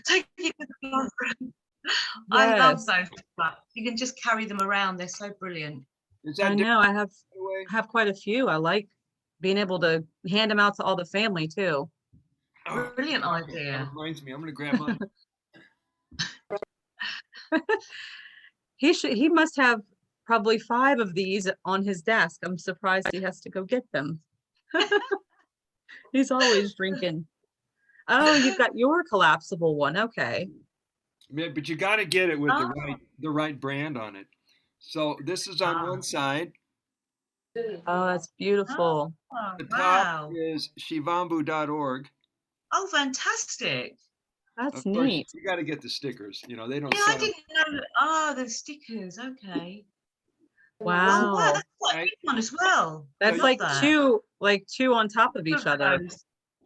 Take it to the bathroom. Yes. I love those. You can just carry them around. They're so brilliant. I know. I have quite a few. I like being able to hand them out to all the family too. Oh, brilliant idea. That reminds me, I'm going to grab mine. He must have probably 5 of these on his desk. I'm surprised he has to go get them. He's always drinking. Oh, you've got your collapsible one. Okay. Yeah, but you got to get it with the right brand on it. So this is on one side. Oh, that's beautiful. Oh, the top is shivambhu.org. Oh, fantastic. That's of course, neat. you got to get the stickers. You know, they don't Yeah, sell. I didn't know. Oh, the stickers. Okay. Wow. Oh, wow, that's quite a big one as well. That's like two on top of each other.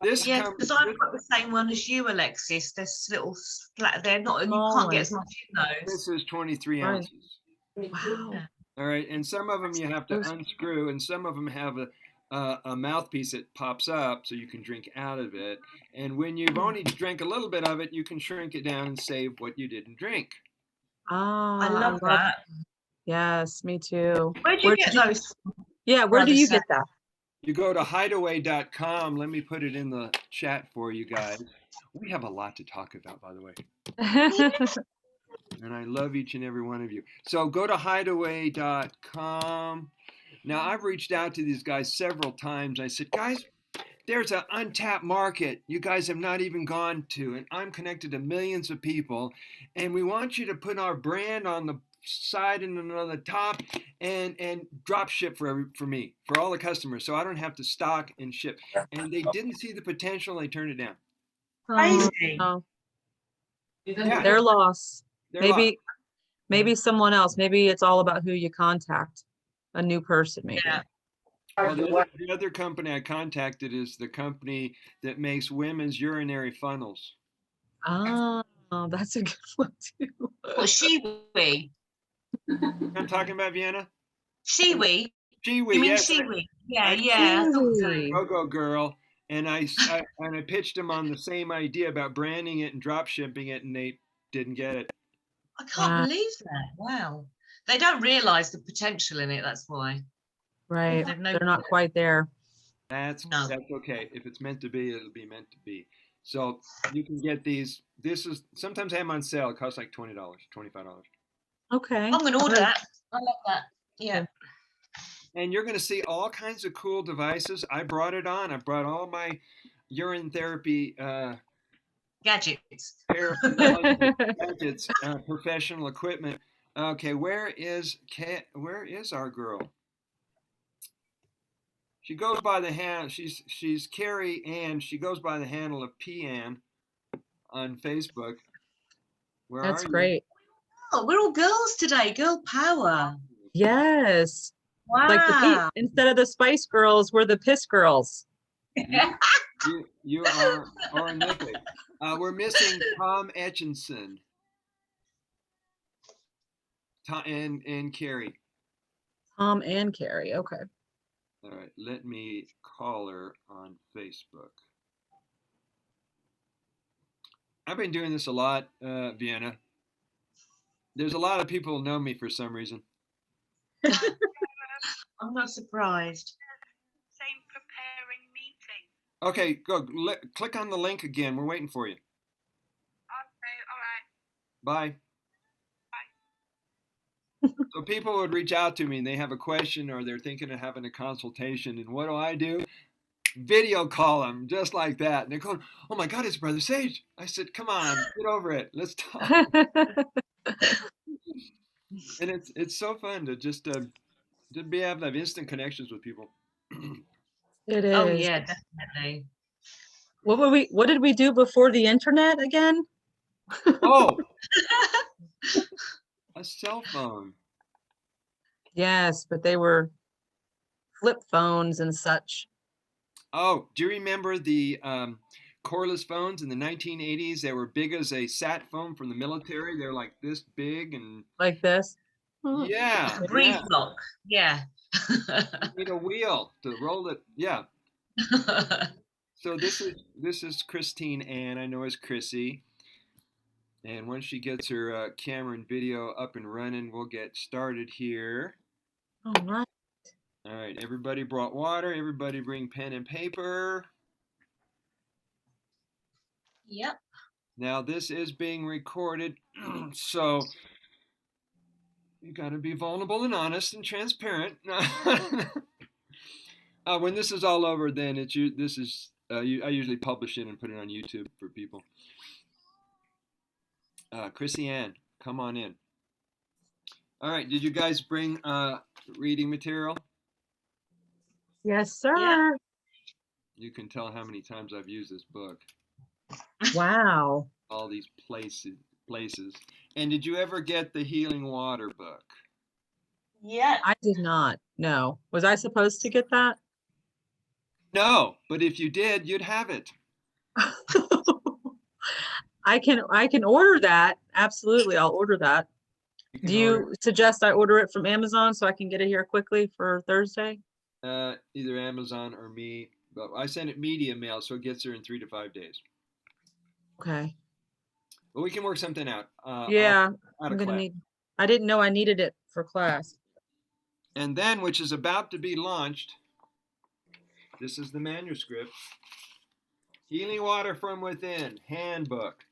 Yeah, because I've got the same one as you, Alexis. There's little flat. They're not. You can't get as much in those. This is 23 ounces. Wow. All right, and some of them you have to unscrew, and some of them have a mouthpiece that pops up so you can drink out of it. And when you've only drank a little bit of it, you can shrink it down and save what you didn't drink. Oh, I love that. Yes, me too. Where'd you get those? Yeah, where do you get that? You go to hideaway.com. Let me put it in the chat for you guys. We have a lot to talk about, by the way. And I love each and every one of you. So go to hideaway.com. Now, I've reached out to these guys several times. I said, guys, there's an untapped market you guys have not even gone to. And I'm connected to millions of people. And we want you to put our brand on the side and on the top and drop ship for me, for all the customers, so I don't have to stock and ship. And they didn't see the potential. They turned it down. Crazy. Oh. Yeah. Their loss. Maybe someone else. Maybe it's all about who you contact. A new person, maybe. Yeah. Well, the other company I contacted is the company that makes women's urinary funnels. Oh, that's a good one too. Well, Shiwi. I'm talking about Vienna. Shiwi. Shiwi. You mean yes. Shiwi? Yeah, I thought so. Go girl. And I pitched them on the same idea about branding it and drop shipping it, and they didn't get it. I can't believe that. Wow. They don't realize the potential in it. That's why. Right. They're not quite there. That's okay. If it's meant to be, it'll be meant to be. So you can get these. This is sometimes I have them on sale. It costs like $20, $25. Okay. I'm going to order that. I love that. Yeah. And you're going to see all kinds of cool devices. I brought it on. I brought all my urine therapy gadgets, professional equipment. Okay, where is our girl? She goes by the hand. She's Carrie Ann. She goes by the handle of P-Ann on Facebook. That's great. Oh, we're all girls today. Girl power. Yes. Wow. Like instead of the Spice Girls, we're the Piss Girls. You are horrific. We're missing Tom Etchinson. Tom and Carrie. Tom and Carrie. Okay. All right. Let me call her on Facebook. I've been doing this a lot, Vienna. There's a lot of people who know me for some reason. I'm not surprised. Same preparing meeting. Okay, go. Click on the link again. We're waiting for you. Okay, all right. Bye. So people would reach out to me and they have a question or they're thinking of having a consultation. And what do? Video call them just like that. And they're going, oh my God, it's Brother Sage. I said, come on, get over it. Let's talk. And it's so fun to just be able to have instant connections with people. It is. Oh yeah, definitely. What did we do before the internet again? Oh, a cell phone. Yes, but they were flip phones and such. Oh, do you remember the cordless phones in the 1980s? They were big as a sat phone from the military. They're like this big and like this. Yeah. Breeze block. Yeah. You need a wheel to roll it. Yeah. So this is Christine Ann. I know as Chrissy. And once she gets her camera and video up and running, we'll get started here. All right. All right, everybody brought water. Everybody bring pen and paper. Yep. Now this is being recorded, so you got to be vulnerable and honest and transparent. When this is all over, then I usually publish it and put it on YouTube for people. Chrissy Ann, come on in. All right, did you guys bring reading material? Yes, sir. Yeah. You can tell how many times I've used this book. Wow. All these places. And did you ever get the Healing Water book? Yeah. I did not. No. Was I supposed to get that? No, but if you did, you'd have it. I can order that. Absolutely, I'll order that. Do you suggest I order it from Amazon so I can get it here quickly for Thursday? Either Amazon or me, but I send it media mail, so it gets there in 3 to 5 days. Okay. But we can work something out. Yeah, out I'm of gonna class. need. I didn't know I needed it for class. And then, which is about to be launched, this is the manuscript. Healing Water from Within Handbook.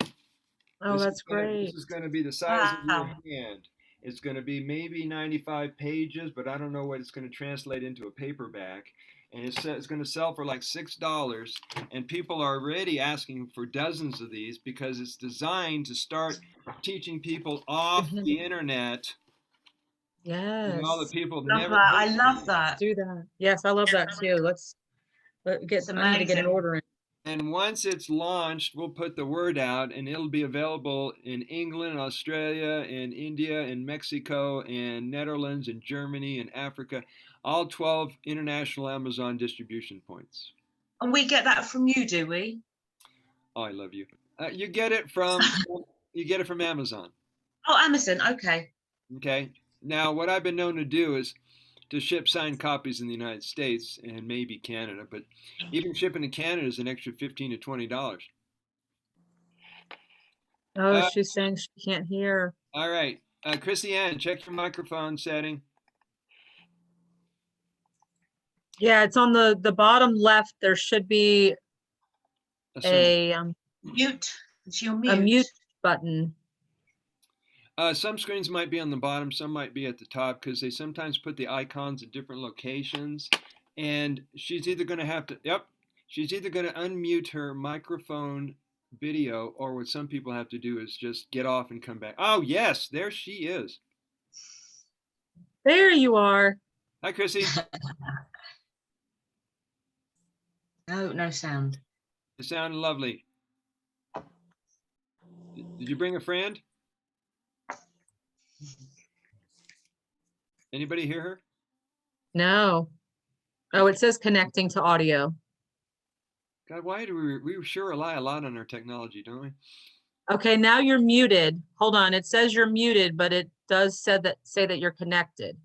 Oh, that's great. This is going to be the size of your hand. It's going to be maybe 95 pages, but I don't know what it's going to translate into a paperback. And it's going to sell for like $6. And people are already asking for dozens of these because it's designed to start teaching people off the internet. Yes. And all the people I love that. Let's do that. Yes, I love that too. I need to get an order in. And once it's launched, we'll put the word out, and it'll be available in England, Australia, and India, and Mexico, and Netherlands, and Germany, and Africa, all 12 international Amazon distribution points. And we get that from you, do we? Oh, I love you. You get it from Amazon. Oh, Amazon. Okay. Okay. Now, what I've been known to do is to ship signed copies in the United States and maybe Canada, but even shipping to Canada is an extra $15 to $20. Oh, she's saying she can't hear. All right. Chrissy Ann, check your microphone setting. Yeah, it's on the bottom left. There should be a mute. It's your a mute button. Some screens might be on the bottom, some might be at the top because they sometimes put the icons at different locations. And she's either going to have to, she's either going to unmute her microphone video, or what some people have to do is just get off and come back. Oh, yes, there she is. There you are. Hi, Chrissy. No sound. You sound lovely. Did you bring a friend? Anybody hear her? No. Oh, it says connecting to audio. God, why do we sure rely a lot on our technology, don't we? Okay, now you're muted. Hold on. It says you're muted, but it does say that you're connected.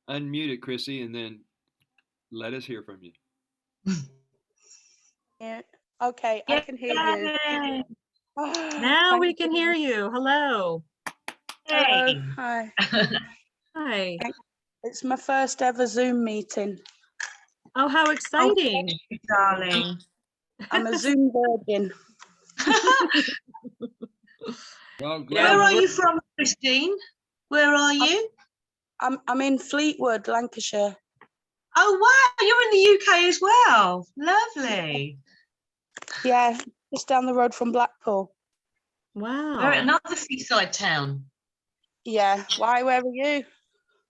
Unmute it, Chrissy, and then let us hear from you. Yeah. Okay, I can hear you. Now we can hear you. Hello. Hello. Hi. Hi. It's my first ever Zoom meeting. Oh, how exciting. Oh, darling. I'm a Zoom virgin. Well, where are you from, Christine? Where are you? I'm in Fleetwood, Lancashire. Oh, wow. You're in the UK as well. Lovely. Yeah, just down the road from Blackpool. Wow. We're at another seaside town. Yeah. Why? Where are you?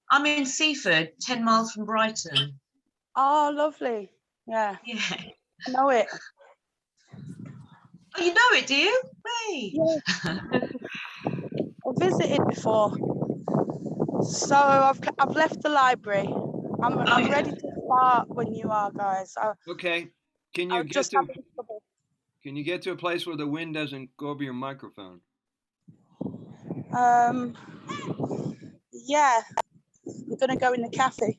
I'm in Seaford, 10 miles from Brighton. Oh, lovely. Yeah. Yeah. I know it. Oh, you know it, do you? Hey. Yeah. I visited before. So I've left the library. I'm ready to start when you are, guys. Okay. Can you get to a place where the wind doesn't go over your microphone? Yeah. I'm gonna go in the cafe.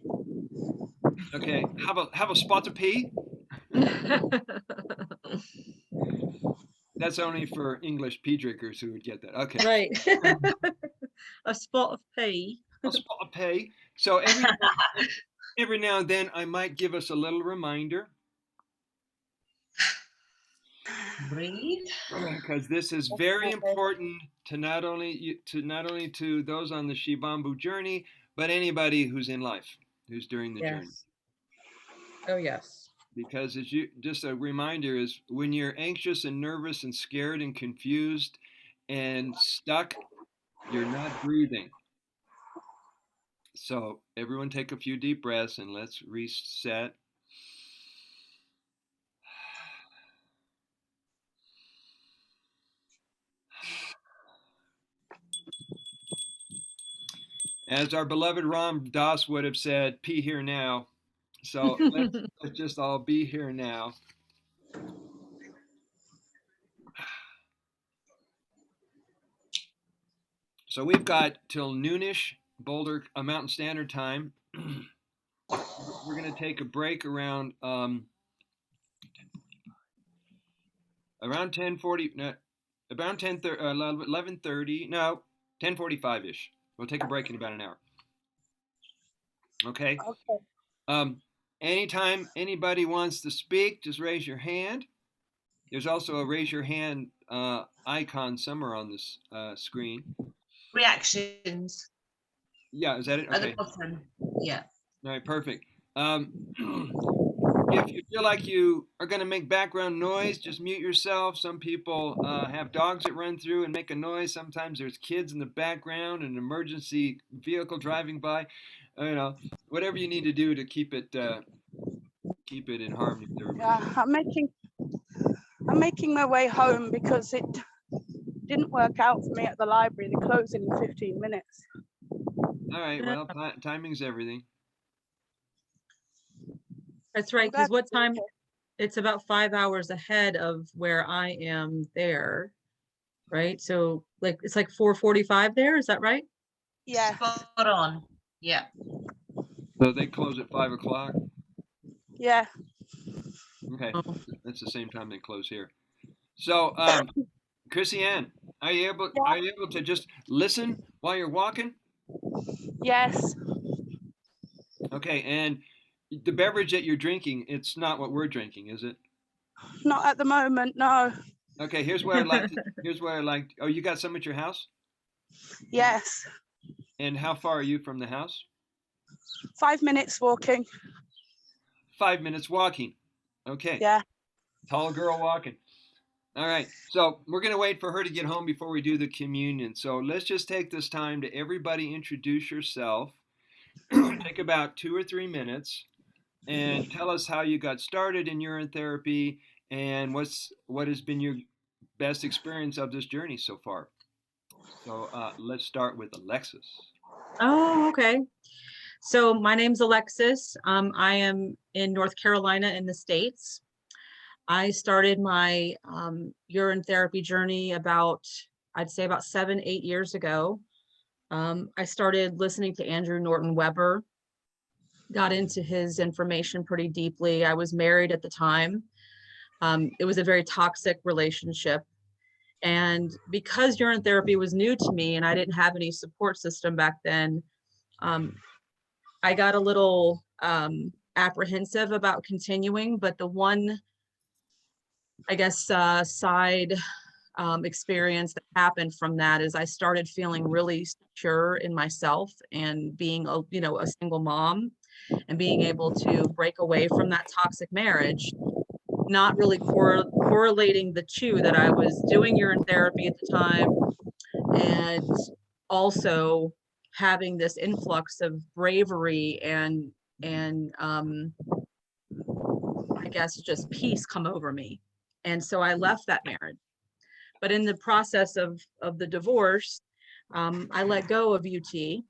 Okay. Have a spot to pee? That's only for English pea drinkers who would get that. Okay. Right. A spot of pee. I'll spot a pay. So every now and then I might give us a little reminder. Breathe. Because this is very important to not only to those on the Shivambhu journey, but anybody who's in life, who's during the journey. Yes. Oh, yes. Because just a reminder is when you're anxious and nervous and scared and confused and stuck, you're not breathing. So everyone take a few deep breaths and let's reset. As our beloved Ram Dass would have said, "Pee here now." So let's just all be here now. So we've got till noonish Boulder Mountain Standard Time. We're going to take a break around 10:40, no, about 11:30, no, 10:45-ish. We'll take a break in about an hour. Okay. Okay. Anytime anybody wants to speak, just raise your hand. There's also a raise your hand icon somewhere on this screen. Reactions. Yeah, is that it? At Okay. the bottom. Yeah. All right, perfect. If you feel like you are going to make background noise, just mute yourself. Some people have dogs that run through and make a noise. Sometimes there's kids in the background, an emergency vehicle driving by. You know, whatever you need to do to keep it in harmony with everybody. Yeah, I'm making my way home because it didn't work out for me at the library. They're closing in 15 minutes. All right, well, timing's everything. That's right, because what time? It's about 5 hours ahead of where I am there, right? So like it's like 4:45 there, is that right? Yeah. Spot on. Yeah. So they close at 5 o'clock? Yeah. Okay, that's the same time they close here. So, Chrissy Ann, are you able to just listen while you're walking? Yes. Okay, and the beverage that you're drinking, it's not what we're drinking, is it? Not at the moment, no. Okay, here's what I'd like. Oh, you got some at your house? Yes. And how far are you from the house? 5 minutes walking. 5 minutes walking. Okay. Yeah. Tall girl walking. All right. So we're going to wait for her to get home before we do the communion. So let's just take this time to everybody introduce yourself. Take about 2 or 3 minutes and tell us how you got started in urine therapy and what has been your best experience of this journey so far. So let's start with Alexis. Oh, okay. So my name's Alexis. I am in North Carolina in the States. I started my urine therapy journey I'd say about 7-8 years ago. I started listening to Andrew Norton Weber, got into his information pretty deeply. I was married at the time. It was a very toxic relationship. And because urine therapy was new to me and I didn't have any support system back then, I got a little apprehensive about continuing, but the one, I guess, side experience that happened from that is I started feeling really secure in myself and being a single mom and being able to break away from that toxic marriage, not really correlating the two, that I was doing urine therapy at the time and also having this influx of bravery and I guess just peace come over me. And so I left that marriage. But in the process of the divorce, I let go of UT.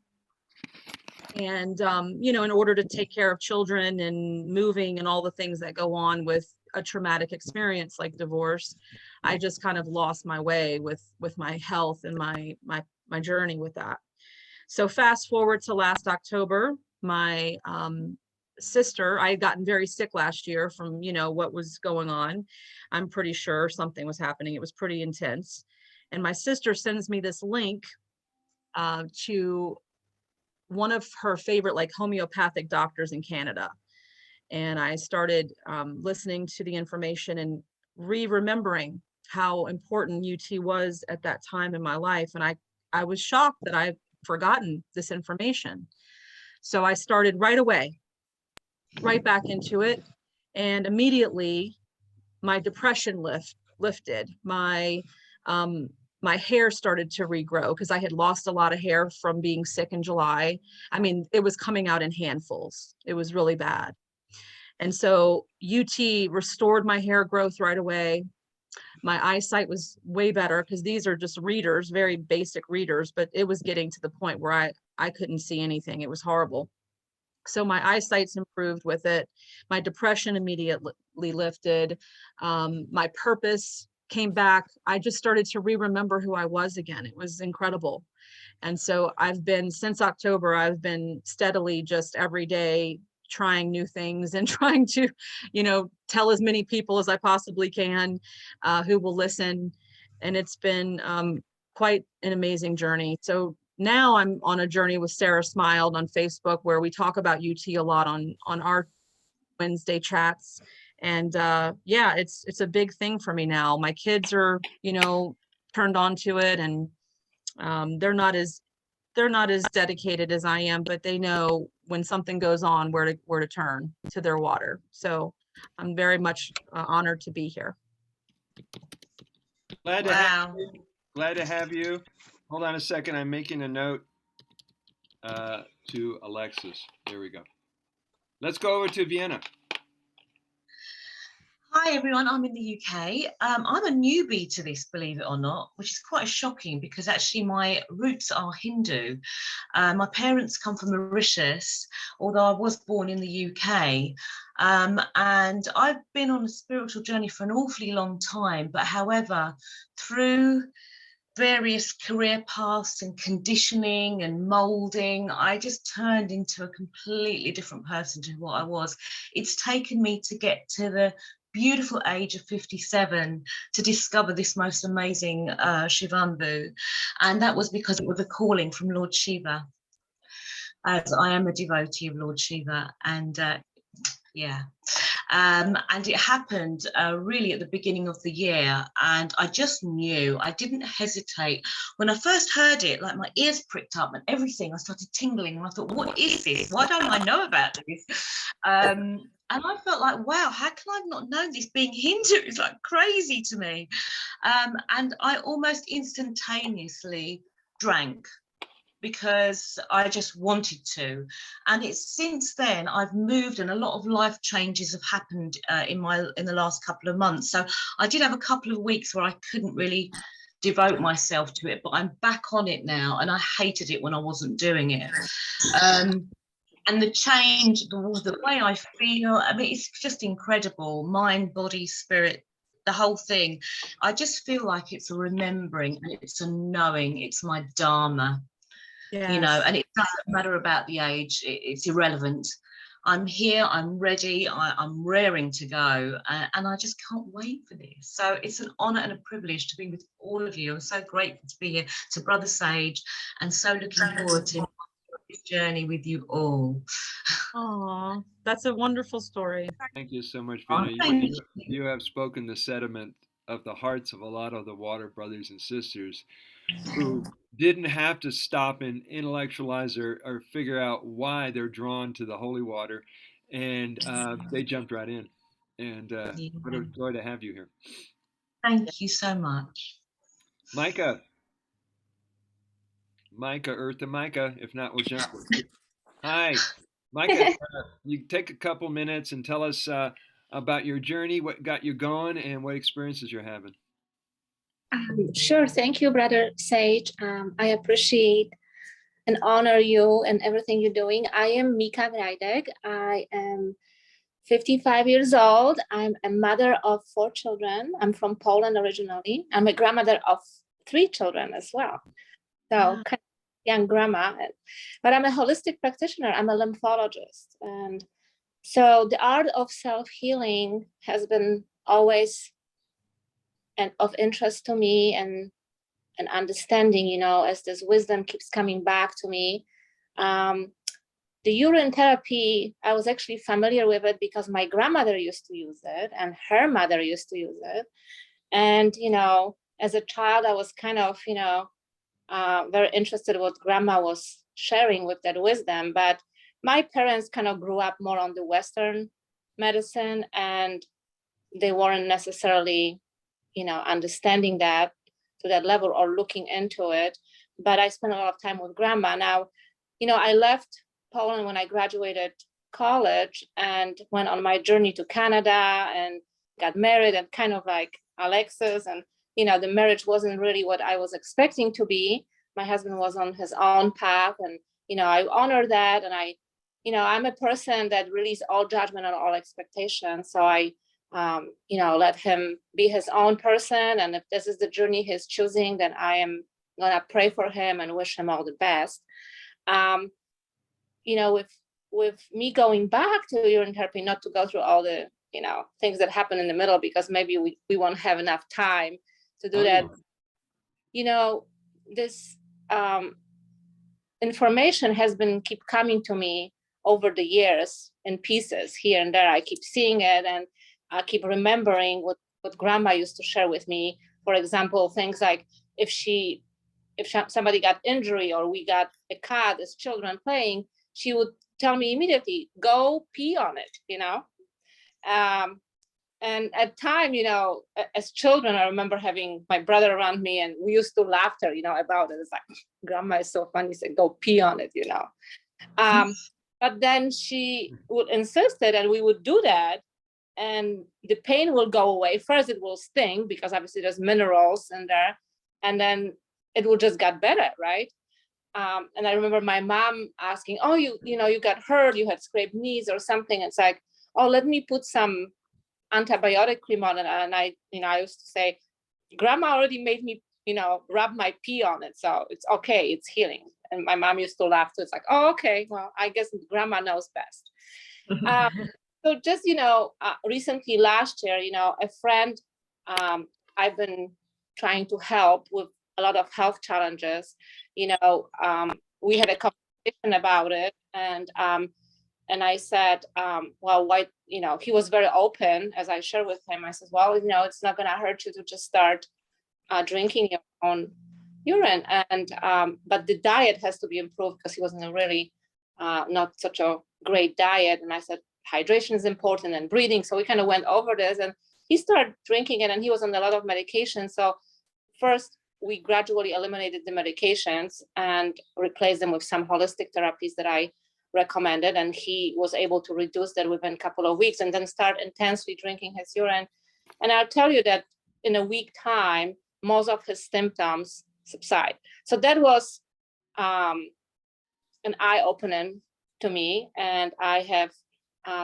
And, in order to take care of children and moving and all the things that go on with a traumatic experience like divorce, I just kind of lost my way with my health and my journey with that. So fast forward to last October, my sister, I had gotten very sick last year from, what was going on. I'm pretty sure something was happening. It was pretty intense. And my sister sends me this link to one of her favorite like homeopathic doctors in Canada. And I started listening to the information and remembering how important UT was at that time in my life. And I was shocked that I've forgotten this information. So I started right away, right back into it. And immediately my depression lifted. My hair started to regrow because I had lost a lot of hair from being sick in July. I mean, it was coming out in handfuls. It was really bad. And so UT restored my hair growth right away. My eyesight was way better because these are just readers, very basic readers, but it was getting to the point where I couldn't see anything. It was horrible. So my eyesight's improved with it. My depression immediately lifted. My purpose came back. I just started to remember who I was again. It was incredible. And so since October, I've been steadily just every day trying new things and trying to, tell as many people as I possibly can who will listen. And it's been quite an amazing journey. So now I'm on a journey with Sarah Smiled on Facebook, where we talk about UT a lot on our Wednesday chats. And yeah, it's a big thing for me now. My kids are, turned on to it, and they're not as dedicated as I am, but they know when something goes on, where to turn to their water. So I'm very much honored to be here. Glad to have you. Glad to have you. Hold on a second. I'm making a note to Alexis. There we go. Let's go over to Vienna. Hi everyone, I'm in the UK. I'm a newbie to this, believe it or not, which is quite shocking because actually my roots are Hindu. My parents come from Mauritius, although I was born in the UK. And I've been on a spiritual journey for an awfully long time, but however, through various career paths and conditioning and molding, I just turned into a completely different person to what I was. It's taken me to get to the beautiful age of 57 to discover this most amazing Shivambhu, and that was because it was a calling from Lord Shiva, as I am a devotee of Lord Shiva. And yeah, and it happened really at the beginning of the year, and I just knew. I didn't hesitate. When I first heard it, like my ears pricked up and everything, I started tingling, and I thought, what is this? Why don't I know about this? And I felt like, wow, how can I not know this? Being Hindu is like crazy to me. And I almost instantaneously drank because I just wanted to. And it's since then I've moved, and a lot of life changes have happened in the last couple of months. So I did have a couple of weeks where I couldn't really devote myself to it, but I'm back on it now, and I hated it when I wasn't doing it. And the change, the way I feel, I mean, it's just incredible. Mind, body, spirit, the whole thing. I just feel like it's a remembering, and it's a knowing. It's my dharma. Yes. And it doesn't matter about the age. It's irrelevant. I'm here, I'm ready, I'm raring to go, and I just can't wait for this. So it's an honor and a privilege to be with all of you. I'm so grateful to be here, to Brother Sage, and so looking forward to this journey with you all. Oh, that's a wonderful story. Thank you so much, Vienna. You have spoken the sediment of the hearts of a lot of the water brothers and sisters who didn't have to stop and intellectualize or figure out why they're drawn to the holy water, and they jumped right in. And what a joy to have you here. Thank you so much. Micah, Earth to Micah. If not, we'll jump. Hi, Micah. You take a couple minutes and tell us about your journey, what got you going, and what experiences you're having. Sure. Thank you, Brother Sage. I appreciate and honor you and everything you're doing. I am Mika Vreideg. I am 55 years old. I'm a mother of 4 children. I'm from Poland originally. I'm a grandmother of 3 children as well. So kind of young grandma. But I'm a holistic practitioner. I'm a lymphologist. And So the art of self-healing has been always of interest to me, and understanding, you know, as this wisdom keeps coming back to me. The urine therapy, I was actually familiar with it because my grandmother used to use it and her mother used to use it. And, you know, as a child, I was kind of, you know, very interested in what grandma was sharing with that wisdom. But my parents kind of grew up more on the Western medicine, and they weren't necessarily, you know, understanding that to that level or looking into it. But I spent a lot of time with grandma. Now, you know, I left Poland when I graduated college and went on my journey to Canada and got married, and kind of like Alexis, and, you know, the marriage wasn't really what I was expecting to be. My husband was on his own path, and, you know, I honor that. And I, you know, I'm a person that releases all judgment and all expectations. So I, you know, let him be his own person. And if this is the journey he's choosing, then I am gonna pray for him and wish him all the best. You know, with me going back to urine therapy, not to go through all the, you know, things that happen in the middle, because maybe we won't have enough time to do that. You know, this information has been keep coming to me over the years in pieces here and there. I keep seeing it, and I keep remembering what grandma used to share with me. For example, things like if somebody got injury or we got a cat as children playing, she would tell me immediately, go pee on it, you know? And at time, you know, as children, I remember having my brother around me, and we used to laugh, you know, about it. It's like, grandma is so funny, said, go pee on it, you know? But then she would insist it, and we would do that, and the pain will go away. First, it will sting because obviously there's minerals in there, and then it will just get better, right? And I remember my mom asking, oh, you know, you got hurt, you had scraped knees or something. It's like, oh, let me put some antibiotic cream on it. And I, you know, I used to say, grandma already made me, you know, rub my pee on it, so it's okay, it's healing. And my mom used to laugh too. It's like, oh, okay, well, I guess grandma knows best. So just, you know, recently last year, you know, a friend, I've been trying to help with a lot of health challenges. You know, we had a conversation about it, and I said, well, why, you know, he was very open as I shared with him. I said, well, you know, it's not going to hurt you to just start drinking your own urine, and but the diet has to be improved, because he was in a really not such a great diet. And I said, hydration is important, and breathing. So we kind of went over this, and he started drinking it, and he was on a lot of medication. So first, we gradually eliminated the medications and replaced them with some holistic therapies that I recommended. And he was able to reduce that within a couple of weeks, and then start intensely drinking his urine. And I'll tell you that in a week time, most of his symptoms subside. So that was an eye-opening to me. And I have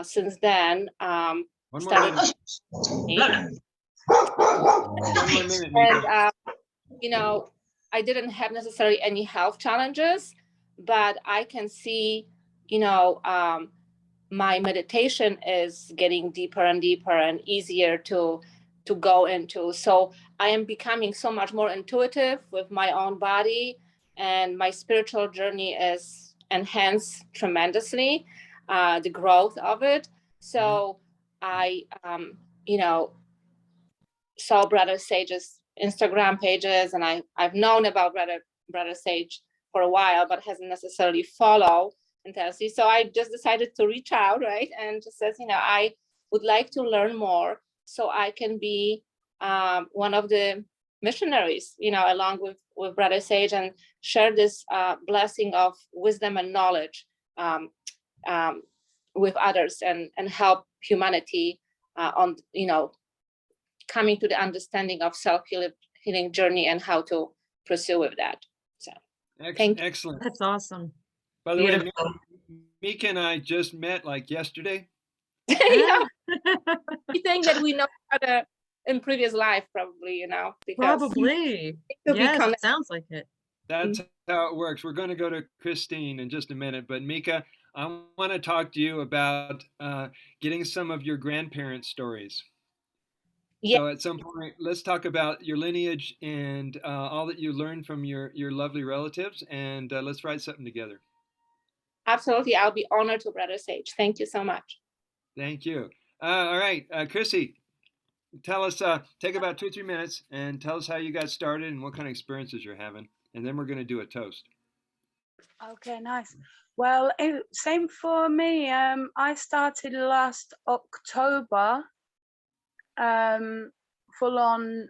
since then started. And you know, I didn't have necessarily any health challenges, but I can see, you know, my meditation is getting deeper and deeper and easier to go into. So I am becoming so much more intuitive with my own body, and my spiritual journey is enhanced tremendously, the growth of it. So I, you know, saw Brother Sage's Instagram pages, and I've known about Brother Sage for a while, but hasn't necessarily followed intensely. So I just decided to reach out, right? And just says, you know, I would like to learn more so I can be one of the missionaries, you know, along with Brother Sage, and share this blessing of wisdom and knowledge with others, and help humanity on, you know, coming to the understanding of self-healing journey and how to pursue with that. So thank you. Excellent. That's awesome. By the Beautiful. way, Mika and I just met like yesterday. Yeah. You think that we know each other in previous life, probably, you know, because Probably. to Yes, it sounds like it. That's how it works. We're going to go to Christine in just a minute, but Mika, I want to talk to you about getting some of your grandparents' stories. Yeah, So at some point, let's talk about your lineage and all that you learned from your lovely relatives, and let's write something together. absolutely. I'll be honored to, Brother Sage. Thank you so much. Thank you. All right, Chrissy, tell us, take about 2 or 3 minutes and tell us how you got started and what kind of experiences you're having. And then we're going to do a toast. Okay, nice. Well, same for me. I started last October, full on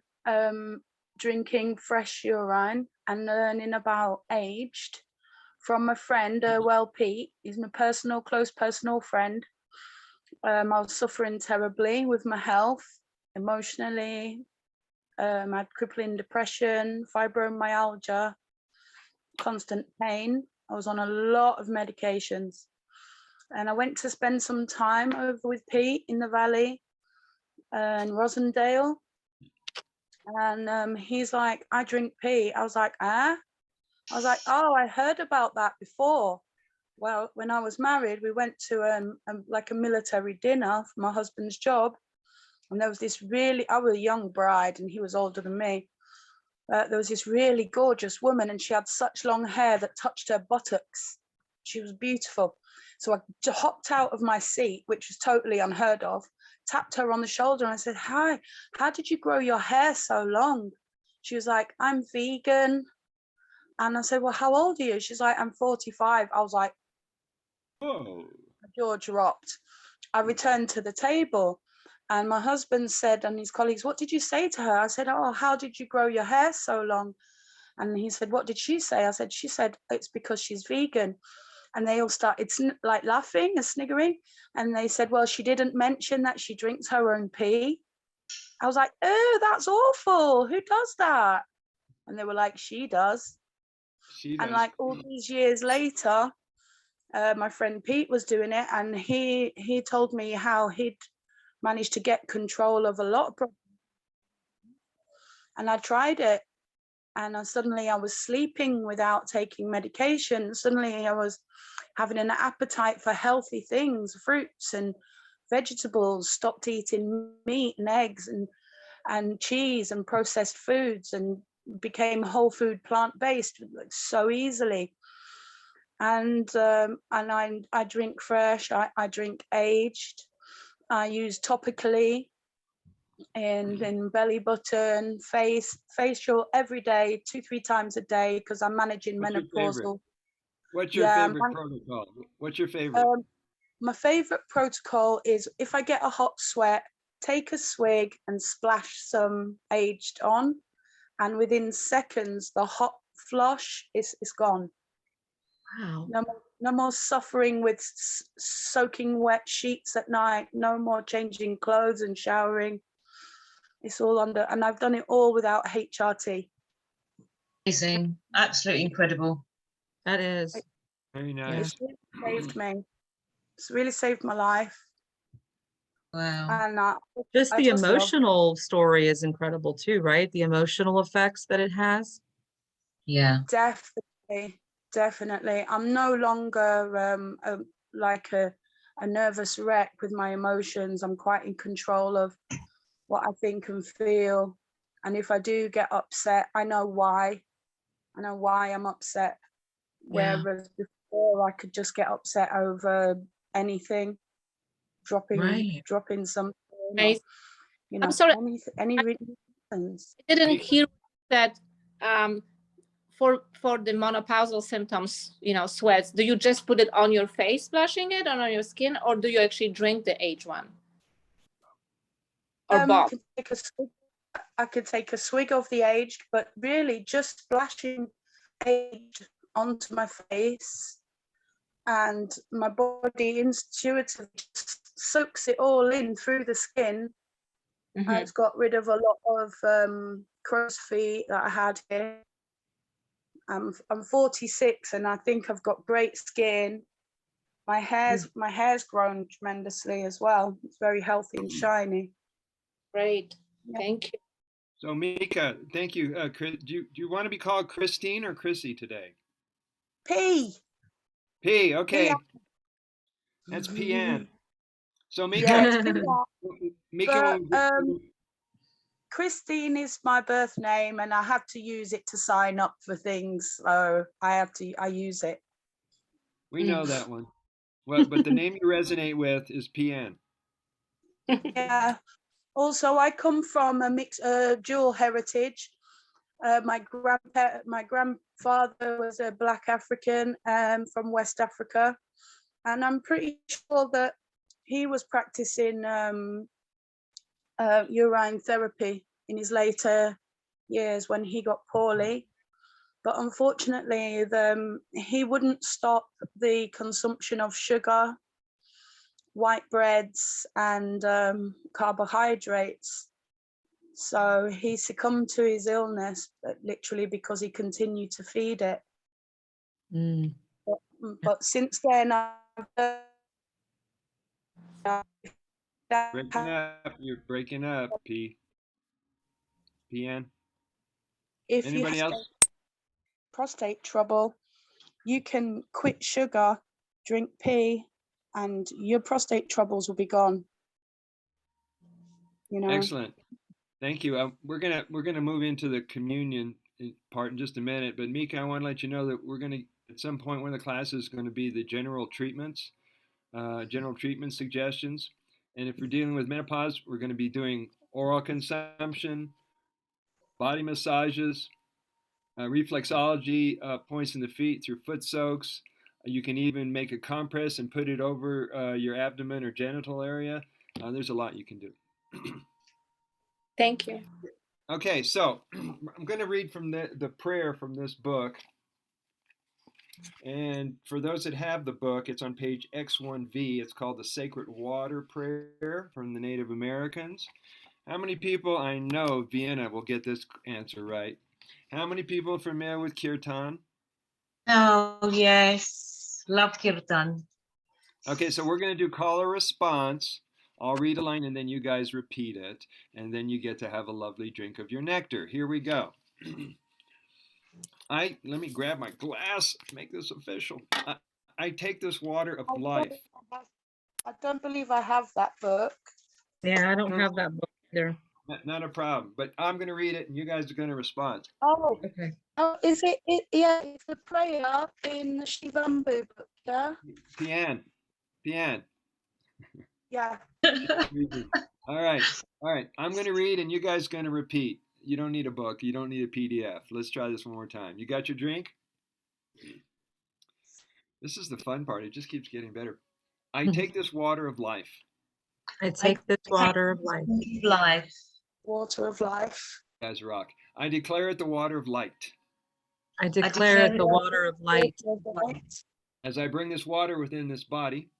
drinking fresh urine and learning about aged from a friend, Pete. He's my close personal friend. I was suffering terribly with my health, emotionally. I had crippling depression, fibromyalgia, constant pain. I was on a lot of medications. And I went to spend some time over with Pete in the valley in Rosendale. And he's like, I drink pee. I was like, ah? I was like, oh, I heard about that before. Well, when I was married, we went to like a military dinner for my husband's job. And there was this I was a young bride and he was older than me. There was this really gorgeous woman and she had such long hair that touched her buttocks. She was beautiful. So I hopped out of my seat, which was totally unheard of, tapped her on the shoulder and I said, hi, how did you grow your hair so long? She was like, I'm vegan. And I said, well, how old are you? She's like, I'm 45. I was like, whoa. My jaw dropped. I returned to the table and my husband said, and his colleagues, what did you say to her? I said, oh, how did you grow your hair so long? And he said, what did she say? I said, she said, it's because she's vegan. And they all started like laughing and sniggering. And they said, well, she didn't mention that she drinks her own pee. I was like, oh, that's awful. Who does that? And they were like, she does. She And does. like all these years later, my friend Pete was doing it, and he told me how he'd managed to get control of a lot of problems. And I tried it, and suddenly I was sleeping without taking medication. Suddenly I was having an appetite for healthy things, fruits and vegetables, stopped eating meat and eggs and cheese and processed foods, and became whole food plant-based so easily. And I drink fresh, I drink aged, I use topically and in belly button, facial every day, 2-3 times a day, because I'm managing menopausal. What's your favorite protocol? What's your favorite? My favorite protocol is if I get a hot sweat, take a swig and splash some aged on, and within seconds the hot flush is gone. Wow. No more suffering with soaking wet sheets at night. No more changing clothes and showering. It's all under, and I've done it all without HRT. Amazing, absolutely incredible. That is. Very nice. It's really saved me. It's really saved my life. Wow. And just the emotional story is incredible too, right? The emotional effects that it has. Yeah. Definitely. I'm no longer like a nervous wreck with my emotions. I'm quite in control of what I think and feel. And if I do get upset, I know why. I know why I'm upset. Yeah. Whereas before I could just get upset over anything, dropping something. Right. You know, I'm sorry, any reasons. I didn't hear that. For the menopausal symptoms, sweats, do you just put it on your face, splashing it, or on your skin, or do you actually drink the aged one? Or both? I could take a swig of the aged, but really just splashing aged onto my face, and my body intuitively soaks it all in through the skin. Mm-hmm. It's got rid of a lot of crow's feet that I had here. I'm 46 and I think I've got great skin. My hair's grown tremendously as well. It's very healthy and shiny. Great, thank you. So Mika, thank you. Do you want to be called Christine or Chrissy today? P. Okay. That's PN. So Mika, Yeah, Mika, but Christine is my birth name, and I have to use it to sign up for things. So I use it. we know that one. Well, but the name you resonate with is PN. Yeah. Also, I come from a dual heritage. My grandfather was a Black African from West Africa, and I'm pretty sure that he was practicing urine therapy in his later years when he got poorly. But unfortunately, he wouldn't stop the consumption of sugar, white breads, and carbohydrates. So he succumbed to his illness, but literally because he continued to feed it. Mm. But since then, Breaking up. You're breaking up, PN. if you Anybody have else? prostate trouble, you can quit sugar, drink pea, and your prostate troubles will be gone. You know. Excellent. Thank you. We're gonna move into the communion part in just a minute. But Mika, I want to let you know that we're gonna at some point one of the classes is going to be the general treatments, general treatment suggestions. And if you're dealing with menopause, we're going to be doing oral consumption, body massages, reflexology, points in the feet through foot soaks. You can even make a compress and put it over your abdomen or genital area. There's a lot you can do. Thank you. Okay, so I'm going to read from the prayer from this book. And for those that have the book, it's on page X1V. It's called the Sacred Water Prayer from the Native Americans. How many people, I know Vienna will get this answer right. How many people are familiar with kirtan? Oh, yes. Love kirtan. Okay, so we're going to do call or response. I'll read a line and then you guys repeat it. And then you get to have a lovely drink of your nectar. Here we go. Let me grab my glass, make this official. I take this water of life. I don't believe I have that book. Yeah, I don't have that book either. Not a problem, but I'm going to read it and you guys are going to respond. Oh, Okay. oh, is it? Yeah, it's the prayer in the Shivambhu book. Yeah. Pian. Yeah. All right. I'm going to read and you guys are going to repeat. You don't need a book. You don't need a PDF. Let's try this one more time. You got your drink? This is the fun part. It just keeps getting better. I take this water of life. I take this water of life. Life. Water of life. Guys rock. I declare it the water of light. I declare it the water of light. As I bring this water within this body,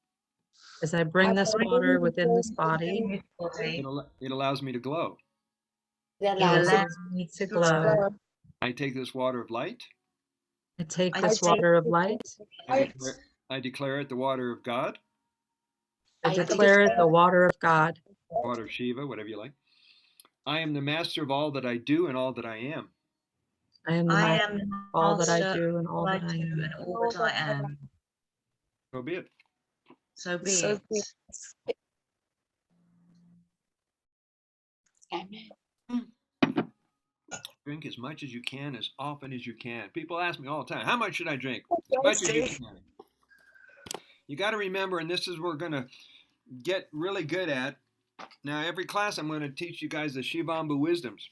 As I bring this water within this body, it allows me to glow. it allows me to glow. I take this water of light. I take this water of light. I declare it the water of God. I declare it the water of God. Water of Shiva, whatever you like. I am the master of all that I do and all that I am. I am the master of all that I do and all that I am. And all that I am. So be it. So be it. Amen. Drink as much as you can, as often as you can. People ask me all the time, how much should I drink? As much as you can. You got to remember, and this is what we're going to get really good at. Now, every class I'm going to teach you guys the Shivambhu wisdoms.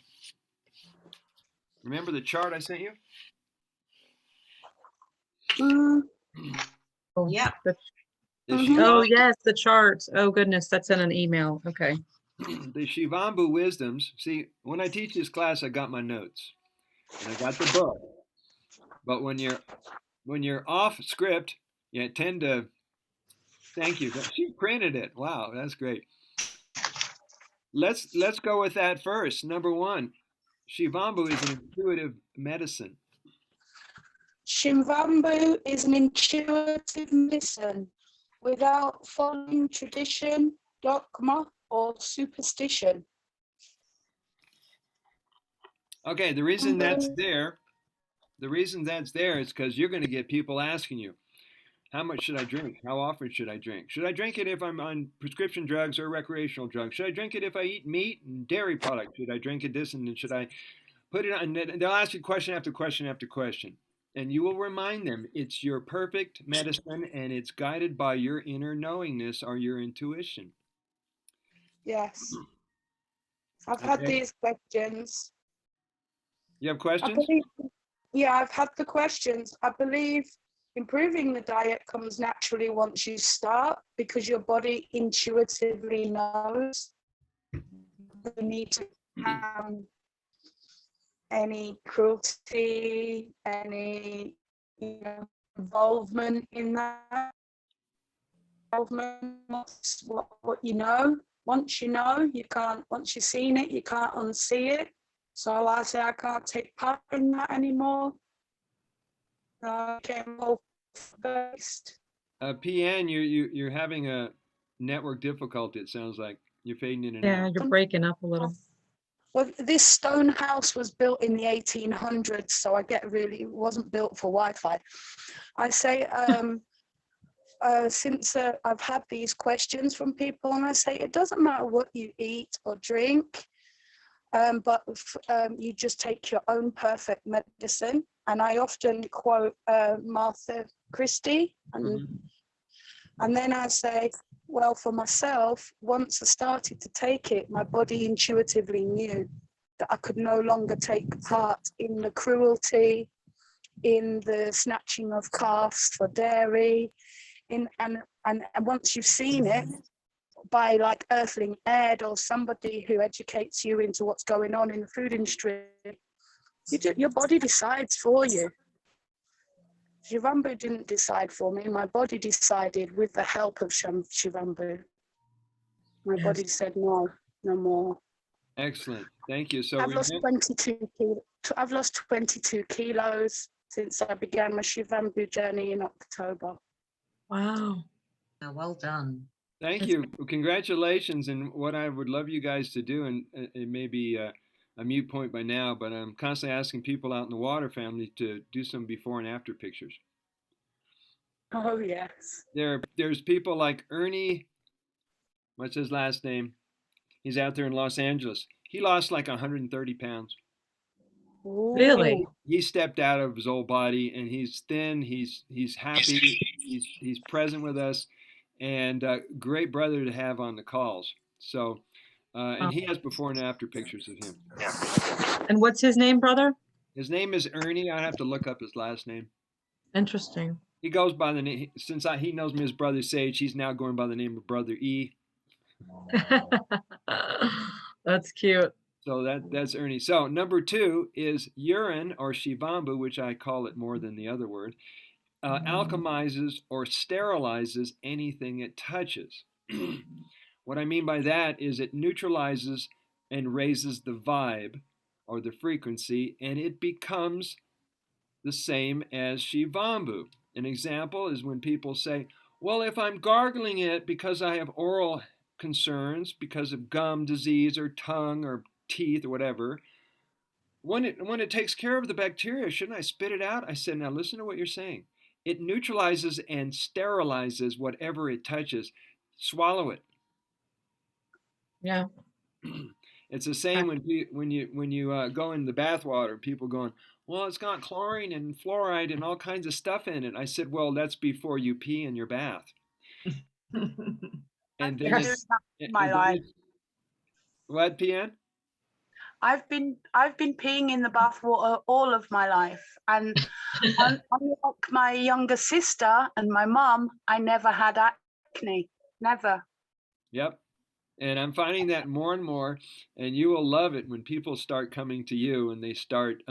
Remember the chart I sent you? Oh, yeah. Oh, yes, the charts. Oh, goodness, that's in an email. Okay. The Shivambhu wisdoms. See, when I teach this class, I got my notes and I got the book. But when you're off script, you tend to. Thank you. She printed it. Wow, that's great. Let's go with that first. Number one, Shivambhu is an intuitive medicine. Shivambhu is an intuitive medicine without following tradition, dogma, or superstition. Okay, the reason that's there is because you're going to get people asking you, How much should I drink? How often should I drink? Should I drink it if I'm on prescription drugs or recreational drugs? Should I drink it if I eat meat and dairy products? Should I drink it this and then should I put it on? And they'll ask you question after question after question. And you will remind them it's your perfect medicine and it's guided by your inner knowingness or your intuition. Yes. I've had these questions. You have questions? I've had the questions. I believe improving the diet comes naturally once you start because your body intuitively knows you need to have any cruelty, any involvement in that. Involvement, what you know. Once you know, you can't. Once you've seen it, you can't unsee it. So I say I can't take part in that anymore. Get involved first. PN, you're having a network difficulty. It sounds like you're fading in and Yeah, out. you're breaking up a little. Well, this stone house was built in the 1800s, so it wasn't built for Wi-Fi. I say, since I've had these questions from people, and I say, it doesn't matter what you eat or drink, but you just take your own perfect medicine. And I often quote Martha Christie, and then I say, well, for myself, once I started to take it, my body intuitively knew that I could no longer take part in the cruelty, in the snatching of calves for dairy, and once you've seen it by like Earthling Ed or somebody who educates you into what's going on in the food industry, your body decides for you. Shivambhu didn't decide for me. My body decided with the help of Shivambhu. My body said no more. Excellent. Thank you. So I've lost 22 kilos since I began my Shivambhu journey in October. Wow. Oh, well done. Thank you. Congratulations. And what I would love you guys to do, and it may be a mute point by now, but I'm constantly asking people out in the water family to do some before and after pictures. Oh, yes. There's people like Ernie, what's his last name? He's out there in Los Angeles. He lost like 130 pounds. Really? He stepped out of his old body and he's thin, he's happy, he's present with us, and great brother to have on the calls. So, and he has before and after pictures of him. And what's his name, brother? His name is Ernie. I have to look up his last name. Interesting. He goes by the name, since he knows me as Brother Sage, he's now going by the name of Brother E. That's cute. So that's Ernie. So number 2 is urine, or Shivambhu, which I call it more than the other word, alchemizes or sterilizes anything it touches. What I mean by that is it neutralizes and raises the vibe or the frequency, and it becomes the same as Shivambhu. An example is when people say, well, if I'm gargling it because I have oral concerns because of gum disease or tongue or teeth or whatever, when it takes care of the bacteria, shouldn't I spit it out? I said, now listen to what you're saying. It neutralizes and sterilizes whatever it touches. Swallow it. Yeah. It's the same when you go in the bath water, people going, well, it's got chlorine and fluoride and all kinds of stuff in it. I said, well, that's before you pee in your bath. And then my life. What, PN? I've been peeing in the bathwater all of my life, and unlike my younger sister and my mum, I never had acne. Never. Yep. And I'm finding that more and more, and you will love it when people start coming to you and they start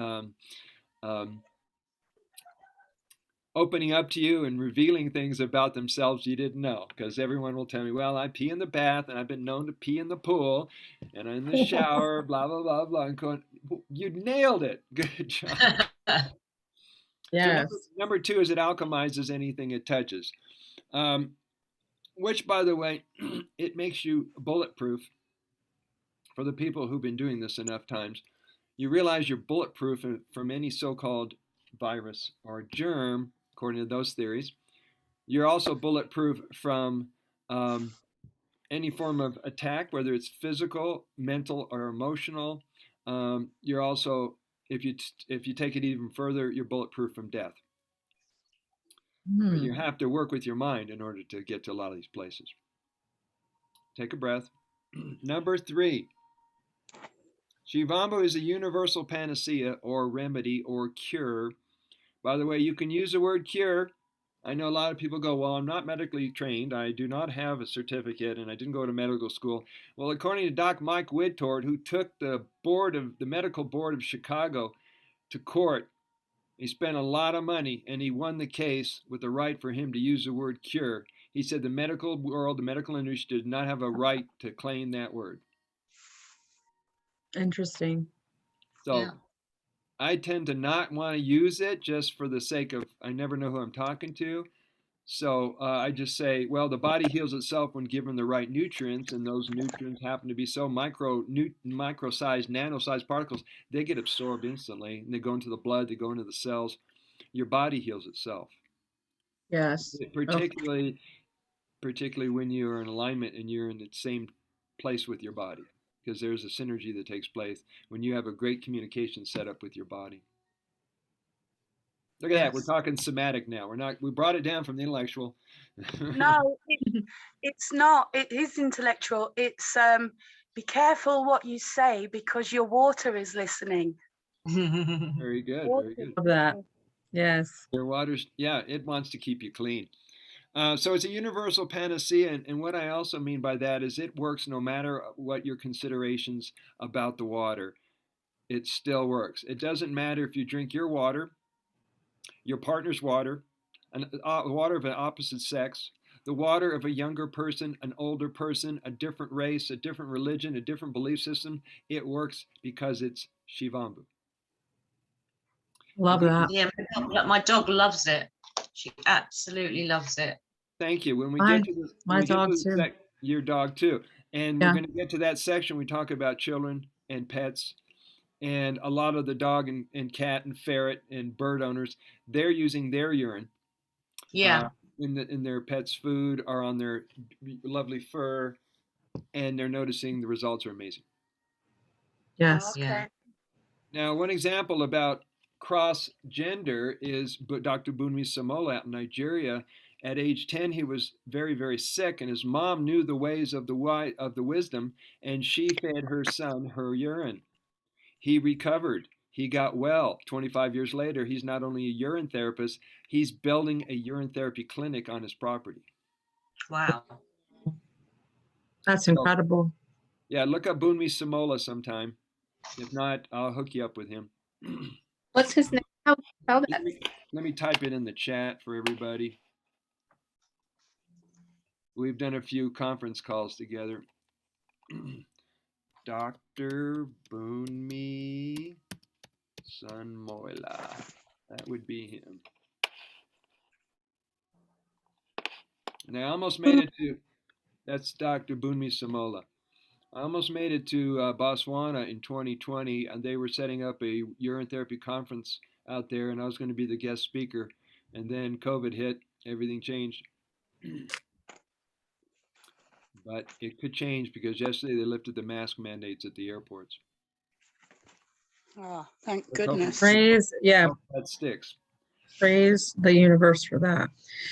opening up to you and revealing things about themselves you didn't know. Because everyone will tell me, well, I pee in the bath and I've been known to pee in the pool and in the shower, blah, blah, blah, blah. And going, you nailed it. Good job. Yes. So number 2 is it alchemizes anything it touches. Which, by the way, it makes you bulletproof. For the people who've been doing this enough times, you realize you're bulletproof from any so-called virus or germ, according to those theories. You're also bulletproof from any form of attack, whether it's physical, mental, or emotional. You're also, if you take it even further, you're bulletproof from death. But you have to work with your mind in order to get to a lot of these places. Take a breath. Number 3, Shivambhu is a universal panacea or remedy or cure. By the way, you can use the word cure. I know a lot of people go, well, I'm not medically trained. I do not have a certificate and I didn't go to medical school. Well, according to Doc Mike Whitord, who took the medical board of Chicago to court, he spent a lot of money and he won the case with the right for him to use the word cure. He said the medical world, the medical industry did not have a right to claim that word. Interesting. So Yeah. I tend to not want to use it just for the sake of, I never know who I'm talking to. So I just say, well, the body heals itself when given the right nutrients, and those nutrients happen to be so micro-sized, nano-sized particles, they get absorbed instantly, and they go into the blood, they go into the cells. Your body heals itself. Yes. Particularly when you're in alignment and you're in the same place with your body, because there's a synergy that takes place when you have a great communication set up with your body. Look at that. We're talking somatic now. We brought it down from the intellectual. No, it's not. It is intellectual. It's be careful what you say because your water is listening. Very good. Very good. Love that. Yes. Your water's, yeah, it wants to keep you clean. So it's a universal panacea. And what I also mean by that is it works no matter what your considerations about the water. It still works. It doesn't matter if you drink your water, your partner's water, water of an opposite sex, the water of a younger person, an older person, a different race, a different religion, a different belief system. It works because it's Shivambhu. Love that. Yeah, my dog loves it. She absolutely loves it. Thank you. When we get to this, my dog too. Your dog too. And we're going to get to that section. We talk about children and pets. And a lot of the dog and cat and ferret and bird owners, they're using their urine. Yeah. In their pet's food or on their lovely fur, and they're noticing the results are amazing. Yes. Okay. Yeah. Now, one example about cross-gender is Dr. Bunmi Samola out in Nigeria. At age 10, he was very, very sick, and his mom knew the ways of the wisdom, and she fed her son her urine. He recovered. He got well. 25 years later, he's not only a urine therapist, he's building a urine therapy clinic on his property. Wow. That's incredible. Yeah, look up Bunmi Samola sometime. If not, I'll hook you up with him. What's his name? How do you spell that? Let me type it in the chat for everybody. We've done a few conference calls together. Dr. Bunmi Samola. That would be him. And I almost made it to, that's Dr. Bunmi Samola. I almost made it to Botswana in 2020, and they were setting up a urine therapy conference out there, and I was going to be the guest speaker. And then COVID hit, everything changed. But it could change because yesterday they lifted the mask mandates at the airports. Oh, thank goodness. Praise, yeah. That sticks. Praise the universe for that.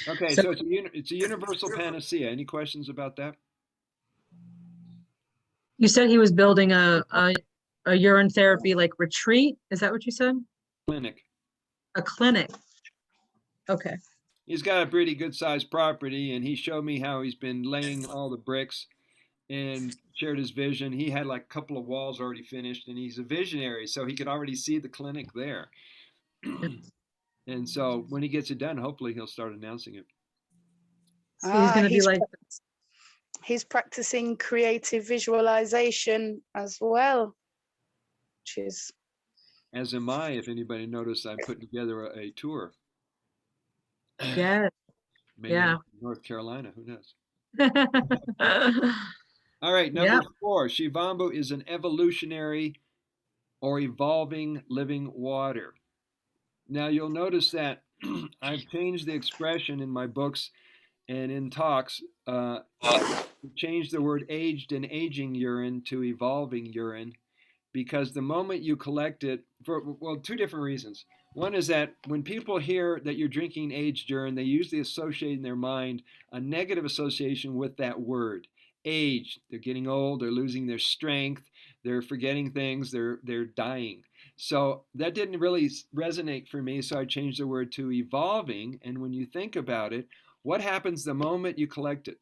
Okay, so it's a universal panacea. Any questions about that? You said he was building a urine therapy like retreat. Is that what you said? Clinic. A clinic. Okay. He's got a pretty good sized property, and he showed me how he's been laying all the bricks and shared his vision. He had like a couple of walls already finished, and he's a visionary, so he could already see the clinic there. And so when he gets it done, hopefully he'll start announcing it. So he's going to be like, he's practicing creative visualization as well, which is. As am I, if anybody noticed, I'm putting together a tour. yeah. Maybe Yeah. North Carolina, who knows? All right, number 4, Shivambhu is an evolutionary or evolving living water. Now you'll notice that I've changed the expression in my books and in talks, changed the word aged and aging urine to evolving urine, because the moment you collect it, for, well, two different reasons. One is that when people hear that you're drinking aged urine, they usually associate in their mind a negative association with that word. Age, they're getting old, they're losing their strength, they're forgetting things, they're dying. So that didn't really resonate for me, so I changed the word to evolving. And when you think about it, what happens the moment you collect it?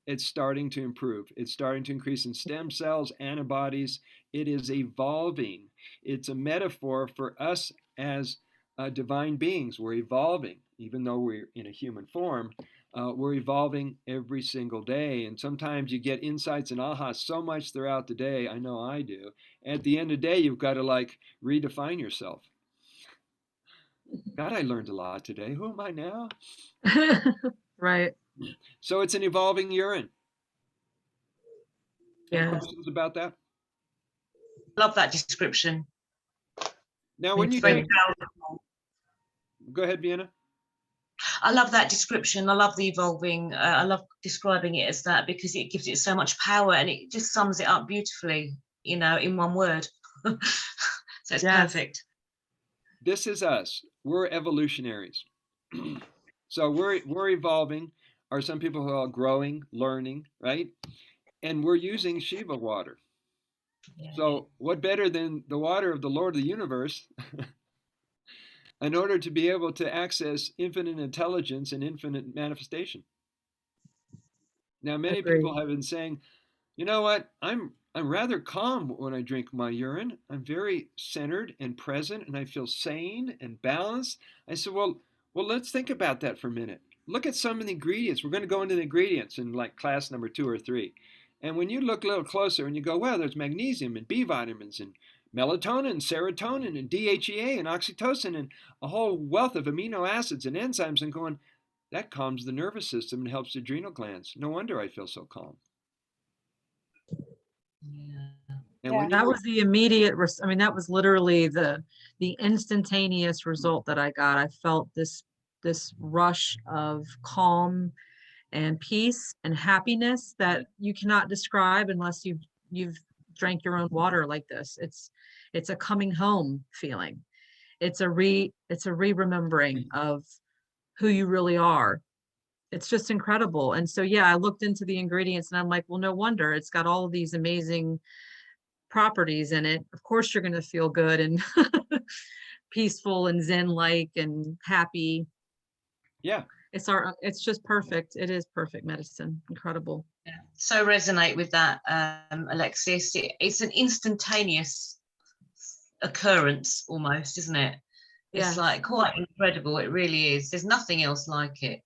It's starting to improve. It's starting to increase in stem cells, antibodies. It is evolving. It's a metaphor for us as divine beings. We're evolving, even though we're in a human form. We're evolving every single day. And sometimes you get insights and ahas so much throughout the day. I know I do. At the end of the day, you've got to like redefine yourself. God, I learned a lot today. Who am I now? Right. So it's an evolving urine. Any Yeah. questions about that? Love that description. Now, when you Very think, powerful. go ahead, Vienna. I love that description. I love the evolving. I love describing it as that because it gives it so much power and it just sums it up beautifully, you know, in one word. So it's Yes. perfect. This is us. We're evolutionaries. So we're evolving, or some people who are growing, learning, right? And we're using Shiva water. Yeah. So what better than the water of the Lord of the universe in order to be able to access infinite intelligence and infinite manifestation? Now, many people have been saying, you know what? I'm rather calm when I drink my urine. I'm very centered and present, and I feel sane and balanced. I said, well, let's think about that for a minute. Look at some of the ingredients. We're going to go into the ingredients in like class number 2 or 3. And when you look a little closer and you go, well, there's magnesium and B vitamins and melatonin, serotonin, and DHEA and oxytocin and a whole wealth of amino acids and enzymes, and going, that calms the nervous system and helps the adrenal glands. No wonder I feel so calm. Yeah. And when That you was the immediate, I mean, that was literally the instantaneous result that I got. I felt this rush of calm and peace and happiness that you cannot describe unless you've drank your own water like this. It's a coming home feeling. It's a remembering of who you really are. It's just incredible. And so, yeah, I looked into the ingredients and I'm like, well, no wonder it's got all of these amazing properties in it. Of course, you're going to feel good and peaceful and zen-like and happy. Yeah. It's just perfect. It is perfect medicine. Incredible. Yeah. So resonate with that, Alexis. It's an instantaneous occurrence almost, isn't it? It's Yes. like quite incredible. It really is. There's nothing else like it.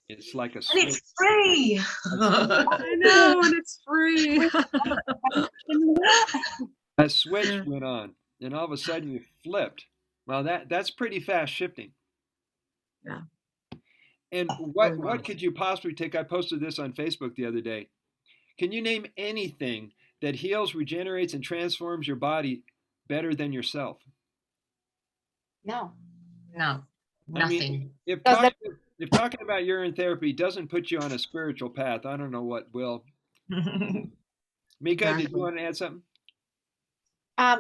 It's like a And switch. it's free. I know, and it's free. A switch went on, and all of a sudden you flipped. Well, that's pretty fast shifting. Yeah. And what could you possibly take? I posted this on Facebook the other day. Can you name anything that heals, regenerates, and transforms your body better than yourself? No. No, I nothing. mean, if talking about urine therapy doesn't put you on a spiritual path, I don't know what will. Mika, Exactly. did you want to add something?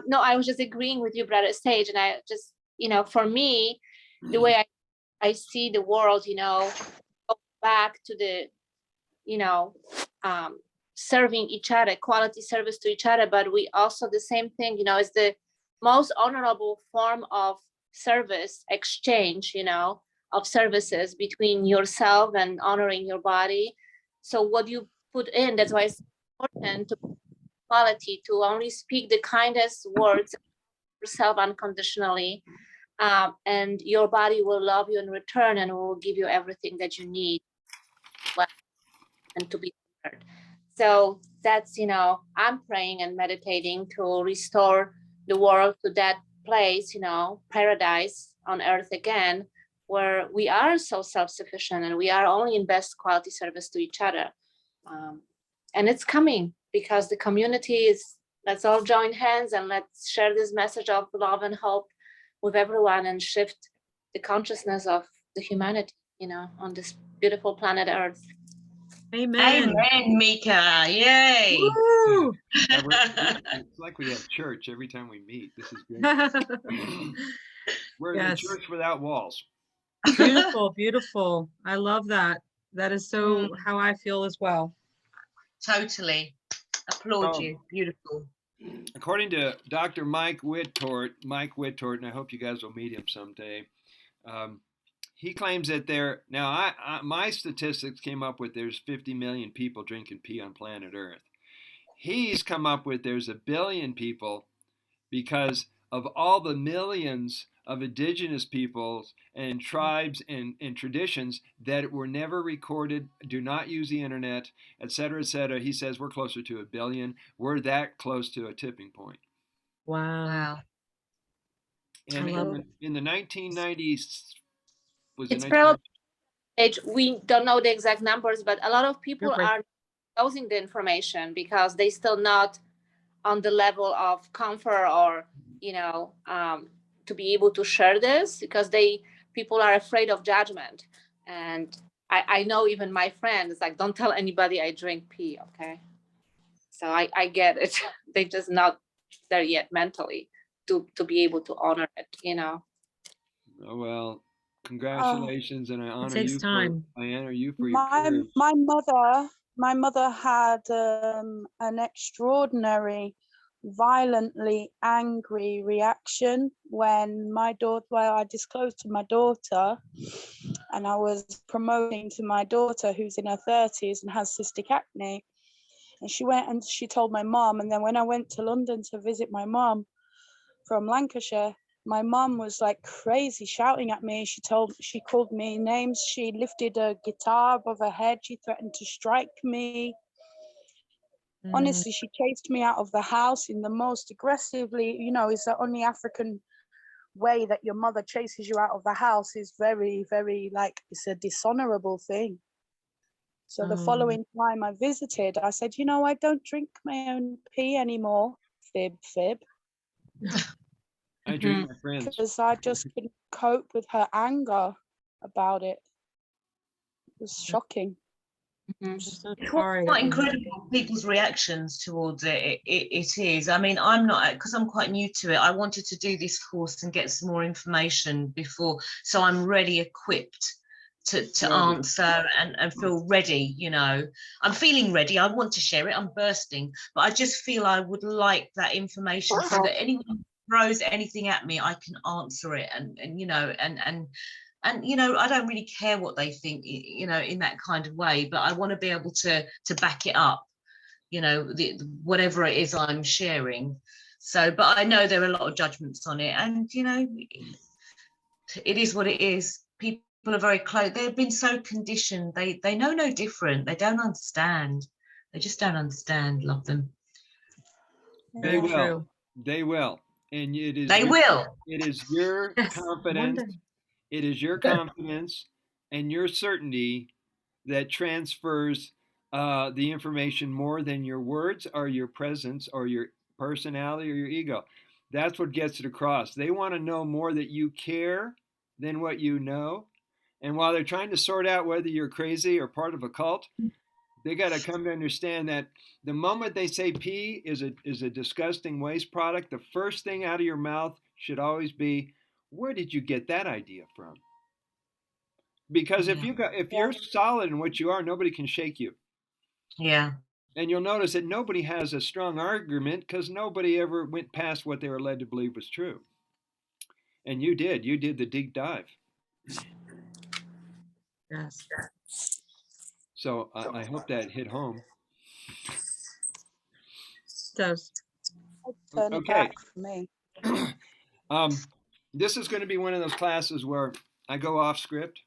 No, I was just agreeing with you, Brother Sage. And I just, for me, the way I see the world, go back to the, serving each other, quality service to each other. But we also, the same thing, is the most honorable form of service exchange, of services between yourself and honoring your body. So what you put in, that's why it's important to quality, to only speak the kindest words yourself unconditionally, and your body will love you in return and will give you everything that you need and to be heard. So that's, I'm praying and meditating to restore the world to that place, paradise on earth again, where we are so self-sufficient and we are only in best quality service to each other. And it's coming because the community is, let's all join hands and let's share this message of love and hope with everyone and shift the consciousness of the humanity, you know, on this beautiful planet Earth. Amen. Amen, Mika. Yay. Woo! Yeah, it's like we have church every time we meet. This is great. We're in a Yes. church without walls. Beautiful, beautiful. I love that. That is so how I feel as well. Totally. Applaud Oh. you. Beautiful. According to Dr. Mike Whittort, and I hope you guys will meet him someday. He claims that my statistics came up with there's 50 million people drinking pee on planet Earth. He's come up with there's 1 billion people because of all the millions of indigenous peoples and tribes and traditions that were never recorded, do not use the internet, etc., etc. He says we're closer to 1 billion. We're that close to a tipping point. Wow. And in the 1990s, it's probably we don't know the exact numbers, but a lot of people are using the information because they still not on the level of comfort or, you know, to be able to share this because people are afraid of judgment. And I know even my friends like, don't tell anybody I drink pee, okay? So I get it. They just not there yet mentally to be able to honor it, you know. Oh, well, congratulations, and I honor you. I honor you for your courage. My mother had an extraordinary, violently angry reaction when I disclosed to my daughter, and I was promoting to my daughter who's in her 30s and has cystic acne. And she went and she told my mom. And then when I went to London to visit my mom from Lancashire, my mom was like crazy shouting at me. She called me names. She lifted a guitar above her head. She threatened to strike me. Honestly, she chased me out of the house in the most aggressively, you know, it's the only African way that your mother chases you out of the house is very, very like, it's a dishonorable thing. So the following time I visited, I said, you know, I don't drink my own pee anymore. Fib. I drink my friends. Because I just couldn't cope with her anger about it. It was shocking. It's quite incredible people's reactions towards it. It is. I mean, I'm not, because I'm quite new to it. I wanted to do this course and get some more information before, so I'm ready, equipped to answer and feel ready. You know, I'm feeling ready. I want to share it. I'm bursting, but I just feel I would like that information so that anyone throws anything at me, I can answer it, and you know, and you know, I don't really care what they think, you know, in that kind of way, but I want to be able to back it up, you know, whatever it is I'm sharing. So, but I know there are a lot of judgments on it, and you know, it is what it is. People are very close. They've been so conditioned. They know no different. They don't understand. They just don't understand. Love them. They will. They will. And it is. They will. It is your confidence. It is your confidence and your certainty that transfers the information more than your words or your presence or your personality or your ego. That's what gets it across. They want to know more that you care than what you know. And while they're trying to sort out whether you're crazy or part of a cult, they got to come to understand that the moment they say pee is a disgusting waste product, the first thing out of your mouth should always be, where did you get that idea from? Because if you're solid in what you are, nobody can shake you. Yeah. And you'll notice that nobody has a strong argument because nobody ever went past what they were led to believe was true. And you did. You did the deep dive. Yes. So I hope that hit home. It does. Turn it back for me. This is going to be one of those classes where I go off script.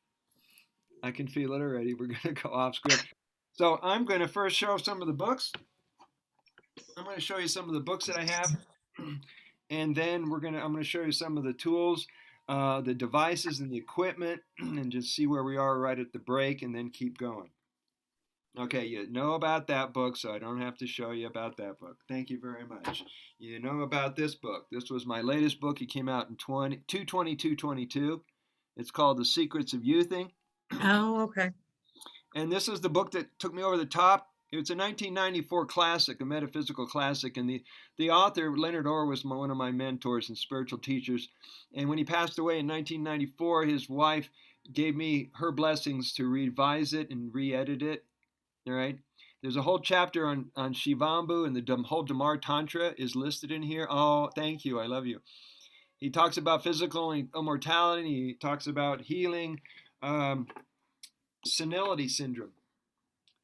I can feel it already. We're going to go off script. So I'm going to first show some of the books. I'm going to show you some of the books that I have. And then I'm going to show you some of the tools, the devices and the equipment, and just see where we are right at the break and then keep going. Okay, you know about that book, so I don't have to show you about that book. Thank you very much. You know about this book. This was my latest book. It came out in 2/22/22. It's called The Secrets of Youthing. Oh, okay. And this is the book that took me over the top. It's a 1994 classic, a metaphysical classic. And the author, Leonard Orr, was one of my mentors and spiritual teachers. And when he passed away in 1994, his wife gave me her blessings to revise it and re-edit it. All right. There's a whole chapter on Shivambhu, and the whole Damar Tantra is listed in here. Oh, thank you. I love you. He talks about physical immortality. He talks about healing senility syndrome.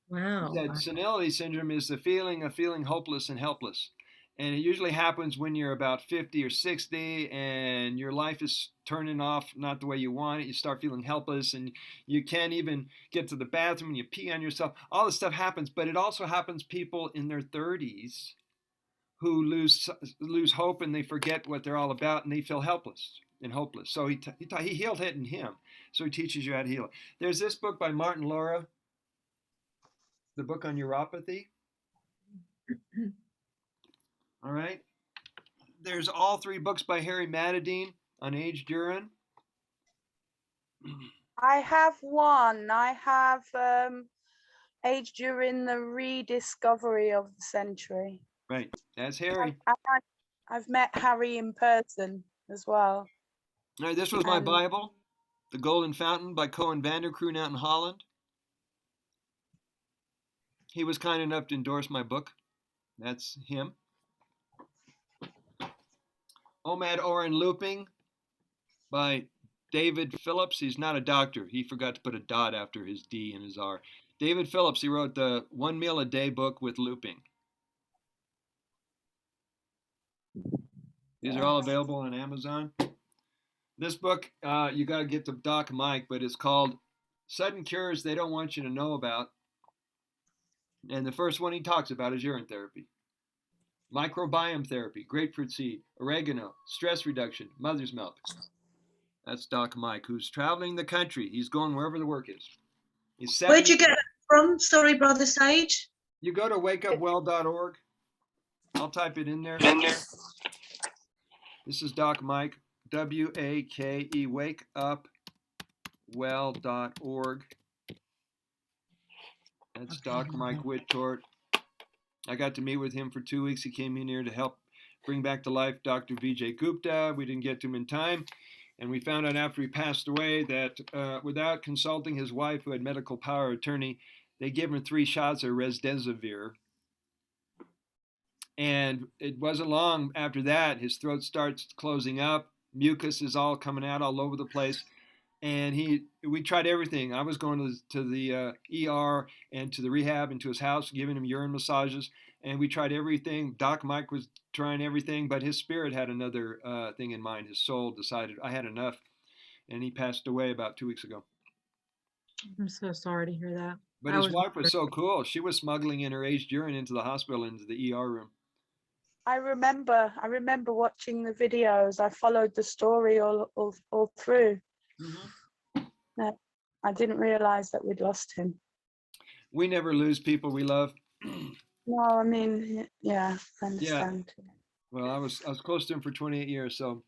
Wow. He said senility syndrome is the feeling of feeling hopeless and helpless. And it usually happens when you're about 50 or 60 and your life is turning off not the way you want it. You start feeling helpless and you can't even get to the bathroom and you pee on yourself. All this stuff happens, but it also happens people in their 30s who lose hope and they forget what they're all about and they feel helpless and hopeless. So he healed it in him. So he teaches you how to heal it. There's this book by Martin Laura, the book on neuropathy. All right. There's all 3 books by Harry Matadine on aged urine. I have one. I have Aged Urine, the Rediscovery of the Century. Right. That's Harry. I've met Harry in person as well. All right, this was my Bible, The Golden Fountain by Cohen Vanderkroon out in Holland. He was kind enough to endorse my book. That's him. Omad Oren Looping by David Phillips. He's not a doctor. He forgot to put a dot after his D and his R. David Phillips, he wrote the 1 Meal a Day book with looping. These are all available on Amazon. This book, you got to get to Doc Mike, but it's called Sudden Cures They Don't Want You to Know About. And the first one he talks about is urine therapy. Microbiome therapy, grapefruit seed, oregano, stress reduction, mother's milk. That's Doc Mike, who's traveling the country. He's going wherever the work is. Where'd you get that from? Sorry, Brother Sage. You go to wakeupwell.org. I'll type it in there. This is Doc Mike, W-A-K-E, wakeupwell.org. That's Doc Mike Whittort. I got to meet with him for 2 weeks. He came in here to help bring back to life Dr. Vijay Gupta. We didn't get to him in time. And we found out after he passed away that without consulting his wife, who had medical power of attorney, they gave him 3 shots of Remdesivir. And it wasn't long after that, his throat starts closing up. Mucus is all coming out all over the place. And we tried everything. I was going to the ER and to the rehab and to his house, giving him urine massages. And we tried everything. Doc Mike was trying everything, but his spirit had another thing in mind. His soul decided, I had enough. And he passed away about 2 weeks ago. I'm so sorry to hear that. But his wife was so cool. She was smuggling in her aged urine into the hospital, into the ER room. I remember watching the videos. I followed the story all through. Mm-hmm. I didn't realize that we'd lost him. We never lose people we love. No, I mean, yeah, I understand. Yeah. Well, I was close to him for 28 years, so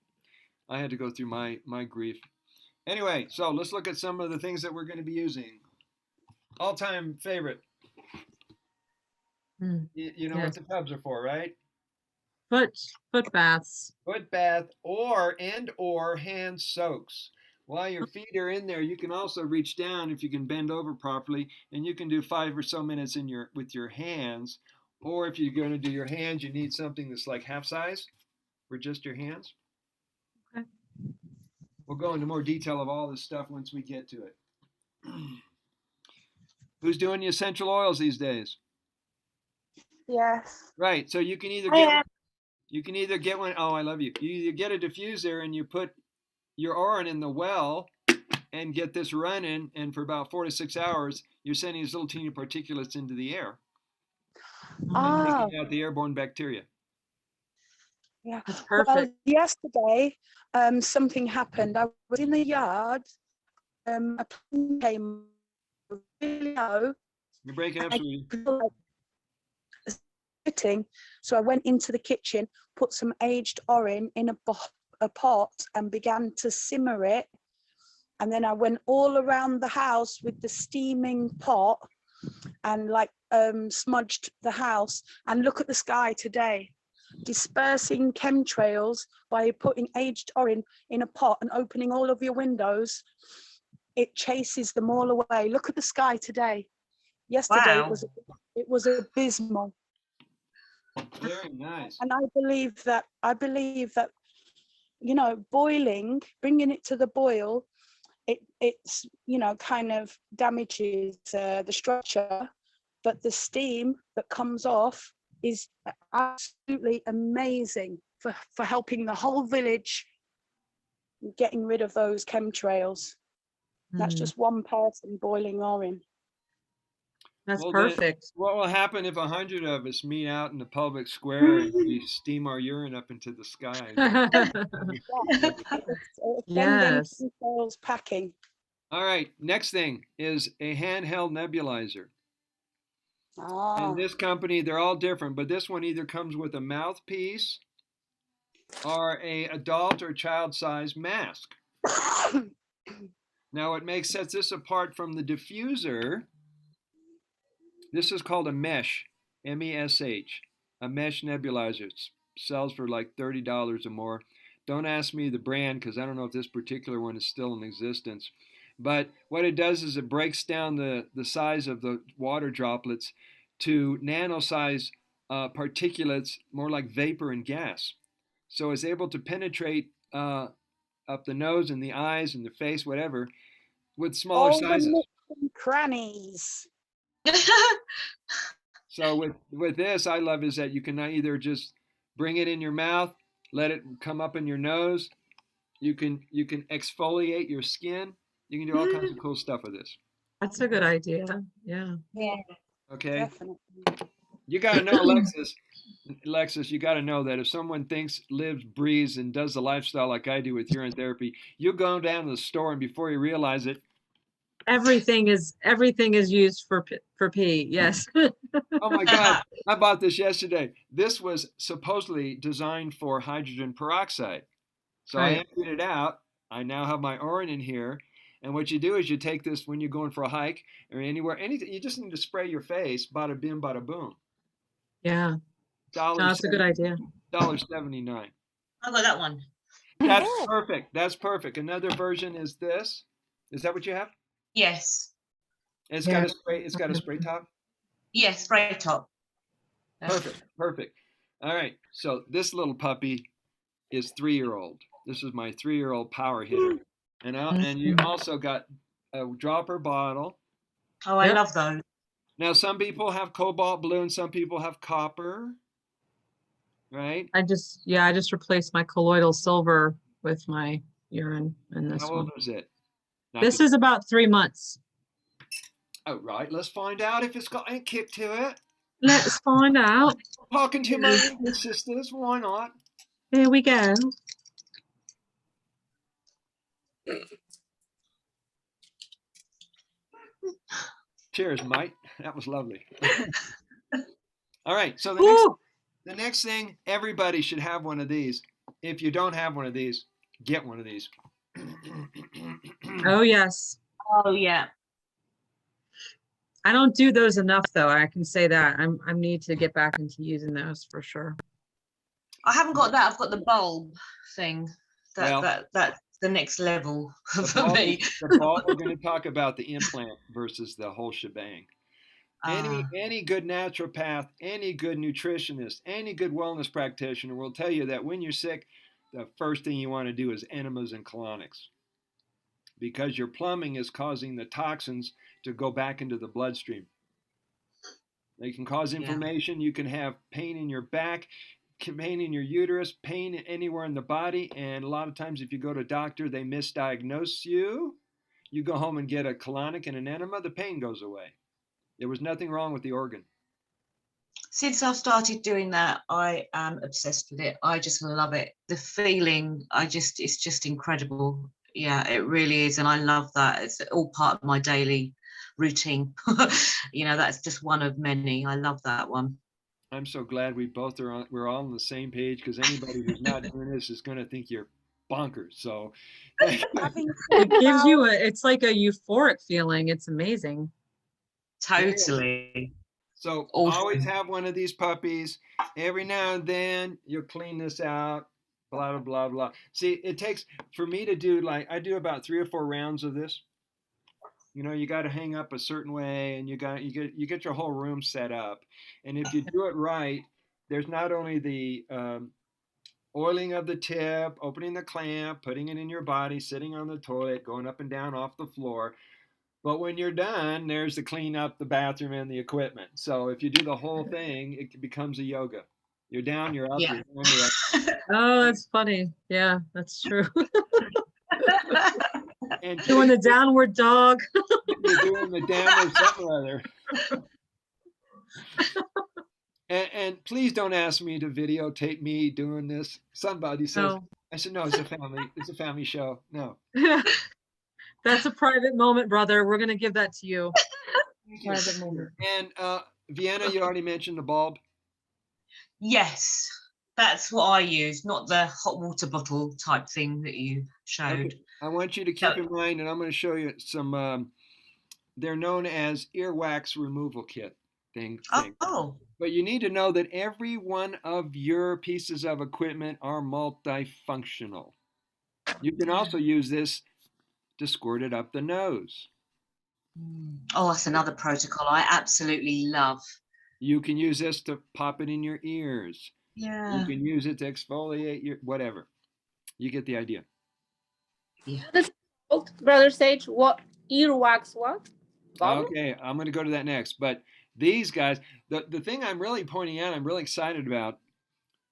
I had to go through my grief. Anyway, so let's look at some of the things that we're going to be using. All-time favorite. You know what the tubs are for, right? Foot baths. Foot bath or hand soaks. While your feet are in there, you can also reach down if you can bend over properly, and you can do 5 or so minutes with your hands. Or if you're going to do your hands, you need something that's like half size for just your hands. Okay. We'll go into more detail of all this stuff once we get to it. Who's doing the essential oils these days? Yes. Right. So you can either get one. Oh, I love you. You either get a diffuser and you put your urine in the well and get this running, and for about 4 to 6 hours, you're sending these little teeny particulates into the air. And taking out the airborne bacteria. Yeah, that's perfect. Well, yesterday, something happened. I was in the yard. A plane came really low. You're breaking up, sweetie. So I went into the kitchen, put some aged urine in a pot, and began to simmer it And then I went all around the house with the steaming pot and like smudged the house. And look at the sky today, dispersing chemtrails by putting aged orange in a pot and opening all of your windows. It chases them all away. Look at the sky today. Yesterday Wow. it was abysmal. Very nice. And I believe that, you know, boiling, bringing it to the boil, it's, you know, kind of damages the structure, but the steam that comes off is absolutely amazing for helping the whole village getting rid of those chemtrails. That's just one person boiling orange. That's Well, perfect. What will happen if 100 of us meet out in the public square and we steam our urine up into the sky? Yes. Chemtrails packing. All right, next thing is a handheld nebulizer. And this company, they're all different, but this one either comes with a mouthpiece or a adult or child-sized mask. Now, what sets this apart from the diffuser, this is called a mesh, M-E-S-H, a mesh nebulizer. It sells for like $30 or more. Don't ask me the brand because I don't know if this particular one is still in existence. But what it does is it breaks down the size of the water droplets to nano-size particulates, more like vapor and gas. So it's able to penetrate up the nose and the eyes and the face, whatever, with smaller sizes. The nooks and crannies. So with this, I love is that you can either just bring it in your mouth, let it come up in your nose. You can exfoliate your skin. You can do all kinds of cool stuff with this. That's a good idea. Yeah. Yeah. Okay. Definitely. You got to know, Alexis, you got to know that if someone thinks, lives, breathes, and does the lifestyle like I do with urine therapy, you go down to the store and before you realize it, Everything is used for pee. Yes. oh my God, I bought this yesterday. This was supposedly designed for hydrogen peroxide. So I emptied it out. I now have my urine in here. And what you do is you take this when you're going for a hike or anywhere, anything, you just need to spray your face, bada bim, bada boom. Yeah. No, that's a good idea. $1.79. I got that one. That's perfect. That's perfect. Another version is this. Is that what you have? Yes. It's got a spray. It's got a spray top. Yes, spray top. Perfect. Perfect. All right. So this little puppy is 3-year-old. This is my 3-year-old power hitter, and you also got a dropper bottle. Oh, I love those. Now some people have cobalt blue and some people have copper. Right. I just replaced my colloidal silver with my urine in this How one. old is it? This is about 3 months. Oh, right. Let's find out if it's got any kick to it. Let's find out. Talking to my sisters, why not? Here we go. Cheers, mate. That was lovely. All right. So the next thing, everybody should have one of these. If you don't have one of these, get one of these. Oh, yes. Oh, yeah. I don't do those enough, though. I can say that. I need to get back into using those for sure. I haven't got that. I've got the bulb thing. That's the next level for me. The bulb, we're going to talk about the implant versus the whole shebang. Any good naturopath, any good nutritionist, any good wellness practitioner will tell you that when you're sick, the first thing you want to do is enemas and colonics, because your plumbing is causing the toxins to go back into the bloodstream. They can cause inflammation. You can have pain in your back, pain in your uterus, pain anywhere in the body. And a lot of times if you go to a doctor, they misdiagnose you. You go home and get a colonic and an enema, the pain goes away. There was nothing wrong with the organ. Since I've started doing that, I am obsessed with it. I just love it. The feeling, it's just incredible. Yeah, it really is. And I love that. It's all part of my daily routine. You know, that's just one of many. I love that one. I'm so glad we're all on the same page, because anybody who's not doing this is going to think you're bonkers. So Having It gives you about- it's like a euphoric feeling. It's amazing. Totally. So Awesome. always have one of these puppies. Every now and then you'll clean this out, blah, blah, blah, blah. See, it takes, for me to do, like, I do about 3 or 4 rounds of this. You know, you got to hang up a certain way, and you get your whole room set up. And if you do it right, there's not only the oiling of the tip, opening the clamp, putting it in your body, sitting on the toilet, going up and down off the floor. But when you're done, there's the clean up the bathroom and the equipment. So if you do the whole thing, it becomes a yoga. You're down, you're up, Yeah. you're down, you're up. Oh, that's funny. Yeah, that's true. And Doing the downward dog. you're doing the downward something or other. And please don't ask me to videotape me doing this. Somebody says, No. I said, no, it's a family show. No. That's a private moment, brother. We're gonna give that to you. Private moment. And Vienna, you already mentioned the bulb. Yes, that's what I use, not the hot water bottle type thing that you showed. Okay. I want you to keep in mind, and I'm going to show you some, they're known as Earwax Removal Kit thing. Oh, But you need to know that every one of your pieces of equipment are multifunctional. You can also use this to squirt it up the nose. oh, that's another protocol I absolutely love. You can use this to pop it in your ears. Yeah. You can use it to exfoliate your whatever. You get the idea. Brother Sage, what earwax what? Bottle? Okay, I'm going to go to that next. But these guys, the thing I'm really pointing out, I'm really excited about,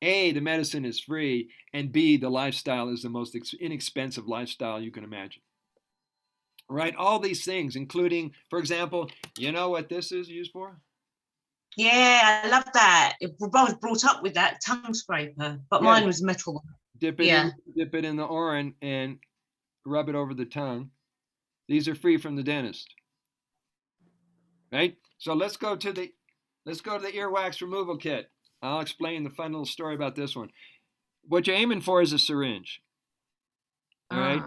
A, the medicine is free, and B, the lifestyle is the most inexpensive lifestyle you can imagine. Right? All these things, including, for example, you know what this is used for? Yeah, I love that. I was brought up with that tongue scraper, but Yeah. mine was metal. Dip it in the Orin and rub it over the tongue. These are free from the dentist. Right? So let's go to the earwax removal kit. I'll explain the fun little story about this one. What you're aiming for is a syringe. All right?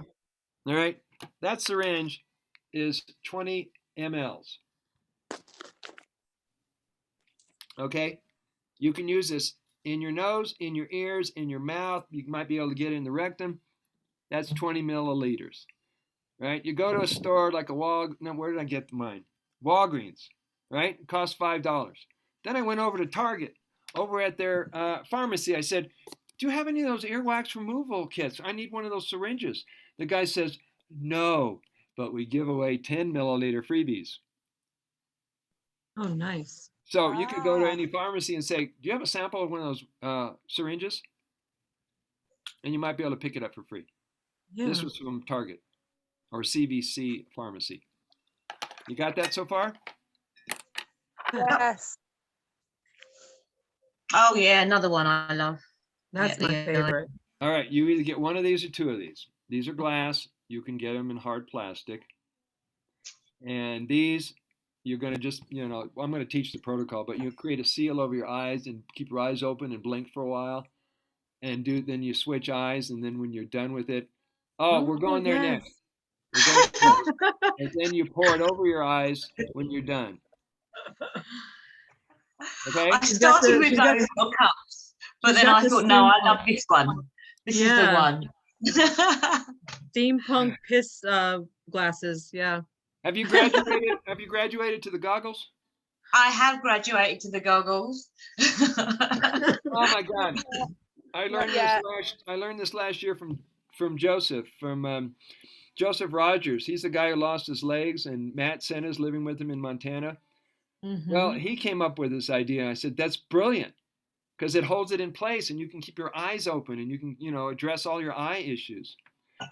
All right? That syringe is 20 mLs. Okay? You can use this in your nose, in your ears, in your mouth. You might be able to get it in the rectum. That's 20 milliliters. Right? You go to a store like where did I get mine? Walgreens. Right? It costs $5. Then I went over to Target. Over at their pharmacy, I said, do you have any of those earwax removal kits? I need one of those syringes. The guy says, no, but we give away 10 milliliter freebies. Oh, nice. So you could go to any pharmacy and say, do you have a sample of one of those syringes? And you might be able to pick it up for free. Yeah. This was from Target or CVC Pharmacy. You got that so far? Yes. Oh yeah, another one I love. That's Yeah, my yeah. favorite. All right, you either get one of these or two of these. These are glass. You can get them in hard plastic. And these, you're going to just, I'm going to teach the protocol, but you create a seal over your eyes and keep your eyes open and blink for a while. And then you switch eyes, and then when you're done with it, we're going there yes. next. We're going there next. And then you pour it over your eyes when you're done. Okay? I started with she's got those little cups, but she's then got I the thought, no, I steampunk. love this one. This is the one. Steampunk piss glasses. Yeah. Have you graduated? Have you graduated to the goggles? I have graduated to the goggles. Oh my God! I Yeah. learned this last year from Joseph Joseph Rogers. He's the guy who lost his legs, and Matt Senna's living with him in Montana. Mhm. Well, he came up with this idea. I said, that's brilliant because it holds it in place and you can keep your eyes open and you can, address all your eye issues.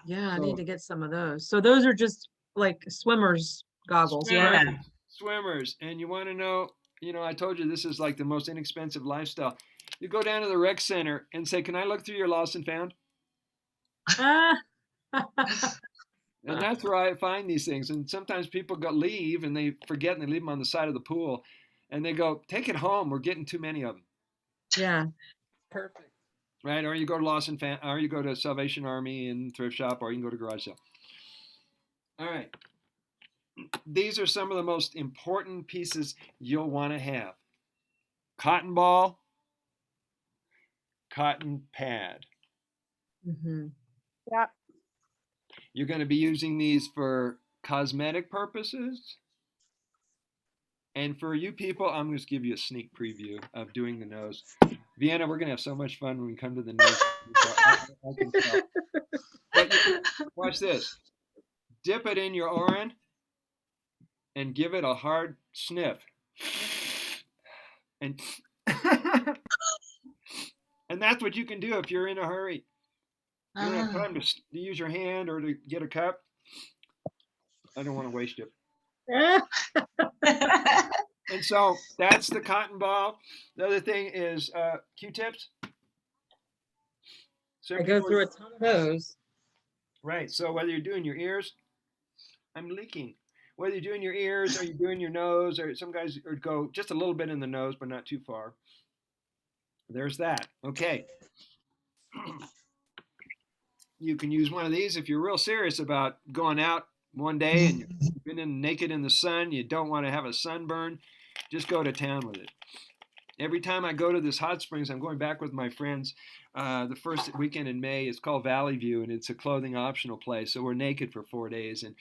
Yeah, I So- need to get some of those. So those are just like swimmers goggles, Yeah. right? Swimmers. And you want to know, I told you this is like the most inexpensive lifestyle. You go down to the rec center and say, can I look through your lost and found? Ah. And that's where I find these things. And sometimes people leave and they forget and they leave them on the side of the pool. And they go, take it home. We're getting too many of them. Yeah. Perfect. right? Or you go to Lawson or you go to Salvation Army and thrift shop, or you can go to garage sale. All right. These are some of the most important pieces you'll want to have. Cotton ball, cotton pad. Mm-hmm. Yeah. You're going to be using these for cosmetic purposes. And for you people, I'm going to give you a sneak preview of doing the nose. Vienna, we're going to have so much fun when we come to the nose. I can tell. But watch this. Dip it in your Urine and give it a hard sniff. And and that's what you can do if you're in a hurry. You don't have time to use your hand or to get a cup. I don't want to waste it. And so that's the cotton ball. The other thing is Q-tips. I go through a ton of those. Right. So whether you're doing your ears, I'm leaking. Whether you're doing your ears or you're doing your nose, or some guys go just a little bit in the nose, but not too far. There's that. Okay. You can use one of these if you're real serious about going out one day and you've been naked in the sun. You don't want to have a sunburn. Just go to town with it. Every time I go to this hot springs, I'm going back with my friends. The first weekend in May, it's called Valley View, and it's a clothing optional place. So we're naked for 4 days. And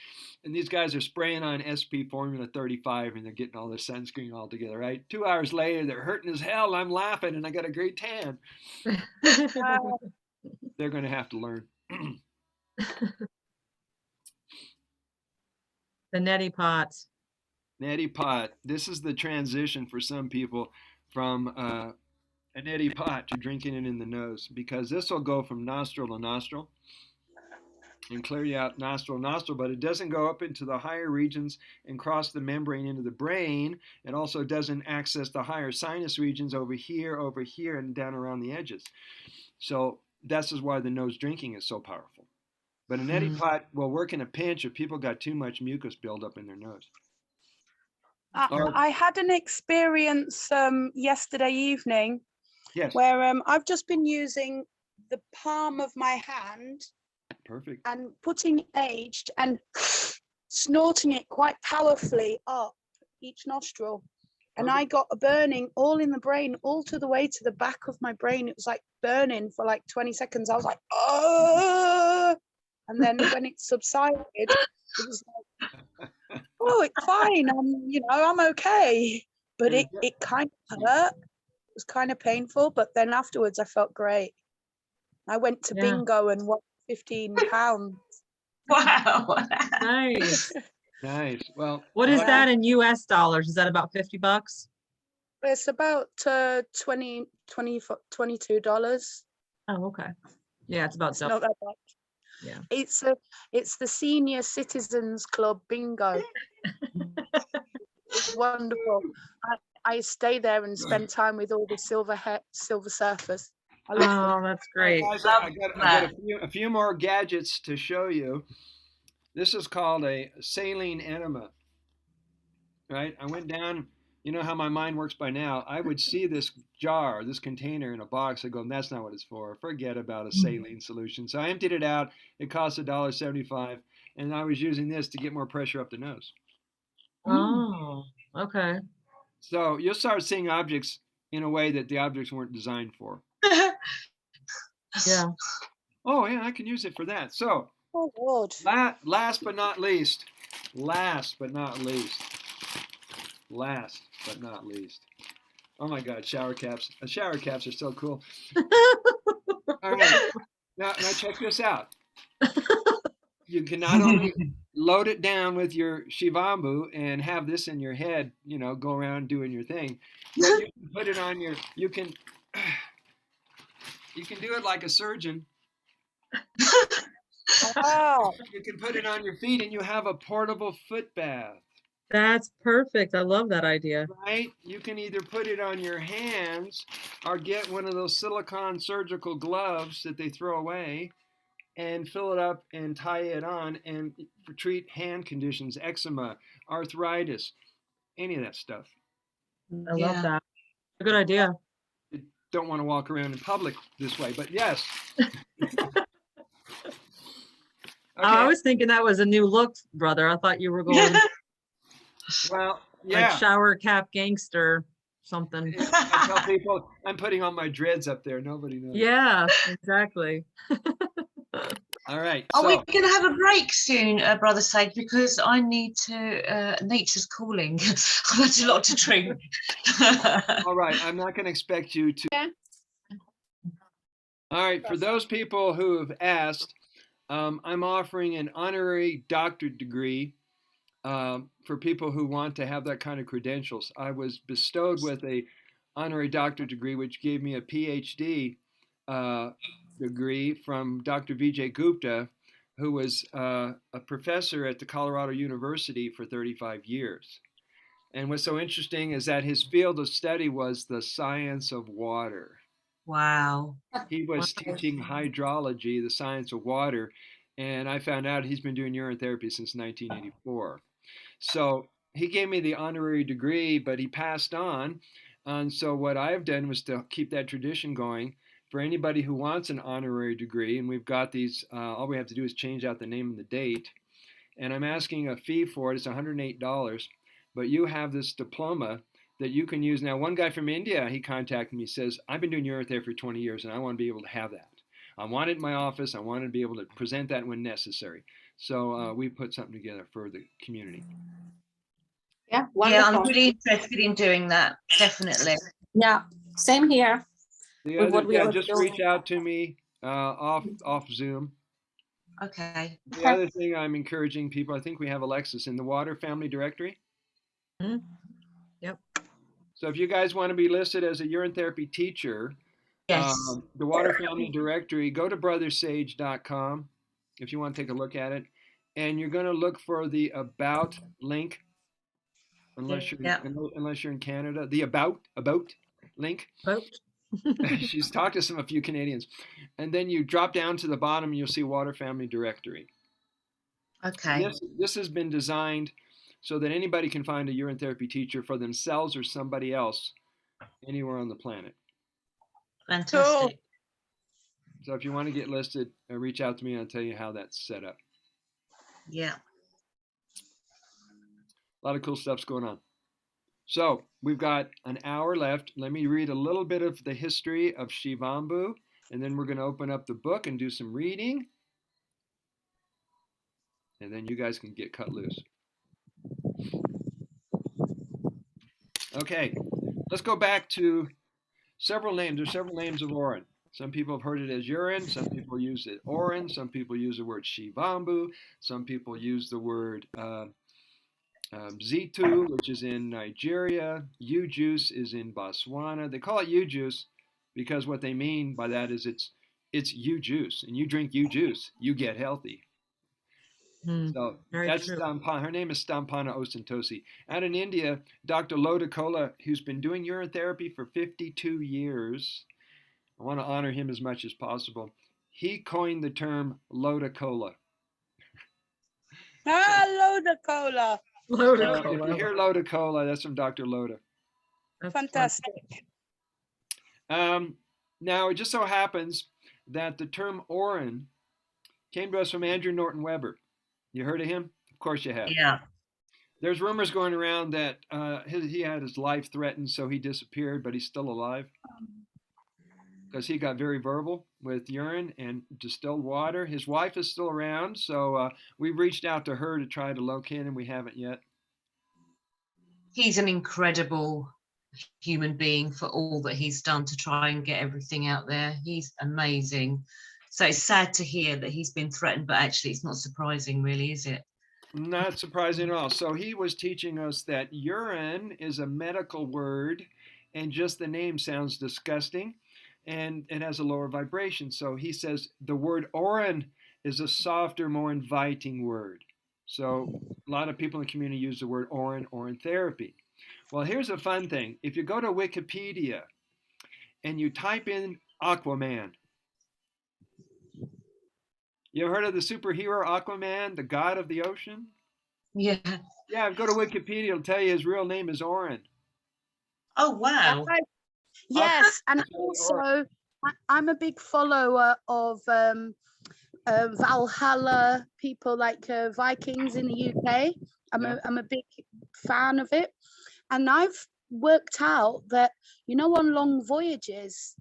these guys are spraying on SP Formula 35, and they're getting all their sunscreen all together, right? 2 hours later, they're hurting as hell. I'm laughing, and I got a great tan. They're going to have to learn. The Neti Pots. Neti Pot. This is the transition for some people from a neti pot to drinking it in the nose, because this will go from nostril to nostril and clear you out nostril to nostril, but it doesn't go up into the higher regions and cross the membrane into the brain. It also doesn't access the higher sinus regions over here, and down around the edges. So this is why the nose drinking is so powerful. But a neti pot will work in a pinch if people got too much mucus buildup in their nose. I had an experience yesterday evening. Yes. Where I've just been using the palm of my hand. Perfect. And putting aged and snorting it quite powerfully up each nostril. And I got a burning all in the brain, all to the way to the back of my brain. It was like burning for like 20 seconds. I was like, oh. And then when it subsided, it was like, oh, it's fine. I'm okay. But it kind of hurt. It was kind of painful, but then afterwards I felt great. I went to bingo and won £15. Wow. Nice. Nice. Well, what is that in US dollars? Is that about $50? It's about $22. Oh, okay. Yeah, it's about not that much. Yeah. It's the Senior Citizens Club bingo. It's wonderful. I stay there and spend time with all the silver surfers. Oh, that's great. Guys, I got a few more gadgets to show you. This is called a saline enema. Right? I went down. You know how my mind works by now. I would see this jar, this container in a box. I go, that's not what it's for. Forget about a saline solution. So I emptied it out. It cost $1.75, and I was using this to get more pressure up the nose. Oh, okay. So you'll start seeing objects in a way that the objects weren't designed for. Yeah. Oh, yeah, I can use it for that. So, oh, Lord. Last but not least. Oh my God, shower caps. Shower caps are so cool. All right. Now check this out. You can not only load it down with your Shivambhu and have this in your head, go around doing your thing, but you can put it on you can do it like a surgeon. Wow. You can put it on your feet and you have a portable foot bath. That's perfect. I love that idea. Right? You can either put it on your hands or get one of those silicone surgical gloves that they throw away and fill it up and tie it on and treat hand conditions, eczema, arthritis, any of that stuff. I love that. A good idea. don't want to walk around in public this way, but yes. I Okay. was thinking that was a new look, brother. I thought you were going Well, like yeah. shower cap gangster something. I tell people I'm putting on my dreads up there. Nobody knows. Yeah, exactly. All right. Are we So, going to have a break soon, Brother Sage? Because I need to, nature's calling. I've had a lot to drink. all right. I'm not going to expect you to. Yeah. All right. For those people who have asked, I'm offering an honorary doctorate degree for people who want to have that kind of credentials. I was bestowed with a honorary doctorate degree, which gave me a PhD degree from Dr. Vijay Gupta, who was a professor at the Colorado University for 35 years. And what's so interesting is that his field of study was the science of water. Wow. He was teaching hydrology, the science of water, and I found out he's been doing urine therapy since 1984. So he gave me the honorary degree, but he passed on. And so what I've done was to keep that tradition going for anybody who wants an honorary degree. And we've got these, all we have to do is change out the name and the date. And I'm asking a fee for it. It's $108. But you have this diploma that you can use. Now, one guy from India, he contacted me, says, I've been doing urine therapy for 20 years and I want to be able to have that. I want it in my office. I want to be able to present that when necessary. So we put something together for the community. Yeah, Yeah, I'm wonderful. really interested in doing that. Definitely. Yeah, same here. The With other, what we yeah, are just doing. reach out to me off Zoom. Okay. The other thing I'm encouraging people, I think we have Alexis in the Water Family Directory. Mhm. Yep. So if you guys want to be listed as a urine therapy teacher, Yes. the Water Family Directory, go to brothersage.com if you want to take a look at it. And you're going to look for the About link, unless you're in Canada. The About link. Vote. She's talked to a few Canadians. And then you drop down to the bottom, you'll see Water Family Directory. Okay. This has been designed so that anybody can find a urine therapy teacher for themselves or somebody else anywhere on the planet. Fantastic. So if you want to get listed, reach out to me and I'll tell you how that's set up. Yeah. A lot of cool stuff's going on. So we've got an hour left. Let me read a little bit of the history of Shivambhu, and then we're going to open up the book and do some reading. And then you guys can get cut loose. Okay, let's go back to several names. There's several names of Orin. Some people have heard it as urine. Some people use it Orin. Some people use the word Shivambhu. Some people use the word Zitu, which is in Nigeria. U-juice is in Botswana. They call it U-juice because what they mean by that is it's U-juice, and you drink U-juice, you get healthy. So that's Stampana. Her name is Stampana Osentosi. Out in India, Dr. Lodha Kola, who's been doing urine therapy for 52 years, I want to honor him as much as possible. He coined the term Lodha Kola. Lodha Kola. If you hear Lodha Kola, that's from Dr. Lodha. Fantastic. Now, it just so happens that the term Orin came to us from Andrew Norton Webber. You heard of him? Of course you have. Yeah. There's rumors going around that he had his life threatened, so he disappeared, but he's still alive. Because he got very verbal with urine and distilled water. His wife is still around, so we've reached out to her to try to locate him. We haven't yet. He's an incredible human being for all that he's done to try and get everything out there. He's amazing. So it's sad to hear that he's been threatened, but actually it's not surprising, really, is it? Not surprising at all. So he was teaching us that urine is a medical word, and just the name sounds disgusting, and it has a lower vibration. So he says the word Orin is a softer, more inviting word. So a lot of people in the community use the word Orin therapy. Well, here's a fun thing. If you go to Wikipedia and you type in Aquaman, you ever heard of the superhero Aquaman, the god of the ocean? Yeah. Yeah, go to Wikipedia. It'll tell you his real name is Orin. Oh, wow. Yes, and Or- also I'm a big follower of Valhalla people, like Vikings in the UK. Yeah. I'm a big fan of it, and I've worked out that, you know, on long voyages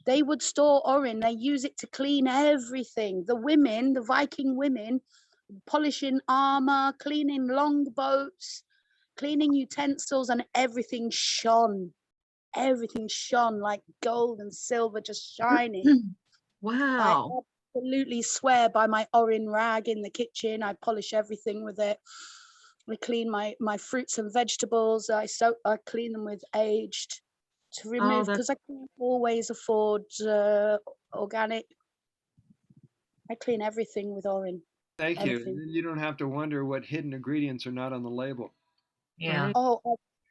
they would store Orin. They use it to clean everything. The women, the Viking women, polishing armor, cleaning longboats, cleaning utensils, and everything shone. Everything shone like gold and silver, just shining. I Wow. absolutely swear by my Orin rag in the kitchen. I polish everything with it. I clean my fruits and vegetables. I clean them with aged to Oh, remove, that's because I can't always afford organic. I clean everything with Orin. Thank you. And Everything. then you don't have to wonder what hidden ingredients are not on the label. Yeah. right. Oh,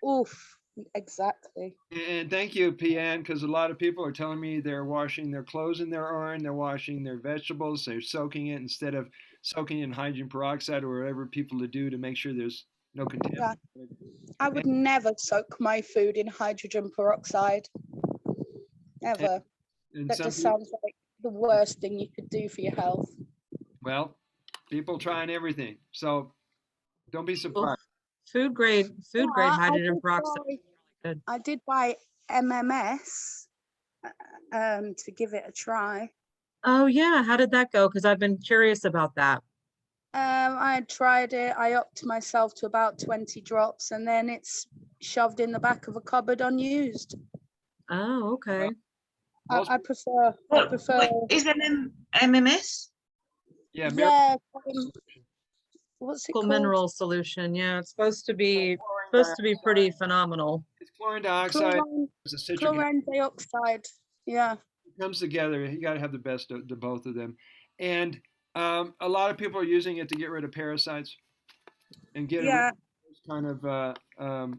oof, exactly. And thank you, Pian, because a lot of people are telling me they're washing their clothes in their urine, they're washing their vegetables, they're soaking it instead of soaking in hydrogen peroxide or whatever people to do to make sure there's no Yeah, contaminant. I would never soak my food in hydrogen peroxide. Ever. And That some just people, sounds like the worst thing you could do for your health. well, people trying everything. So don't be Well, surprised. food grade Yeah, hydrogen peroxide. Good. I did buy MMS to give it a try. Oh yeah, how did that go? Because I've been curious about that. I had tried it. I upped myself to about 20 drops, and then it's shoved in the back of a cupboard unused. Oh, okay. Most, I prefer. What is an MMS? yeah, Yeah. What's it Cool called? mineral solution. Yeah, it's supposed to be chlorine pretty dioxide. phenomenal. It's chlorine dioxide. Chlorine, It's a citric acid. chlorine dioxide. Yeah. It comes together. You got to have the best of the both of them. And a lot of people are using it to get rid of parasites and get rid of Yeah. those kind of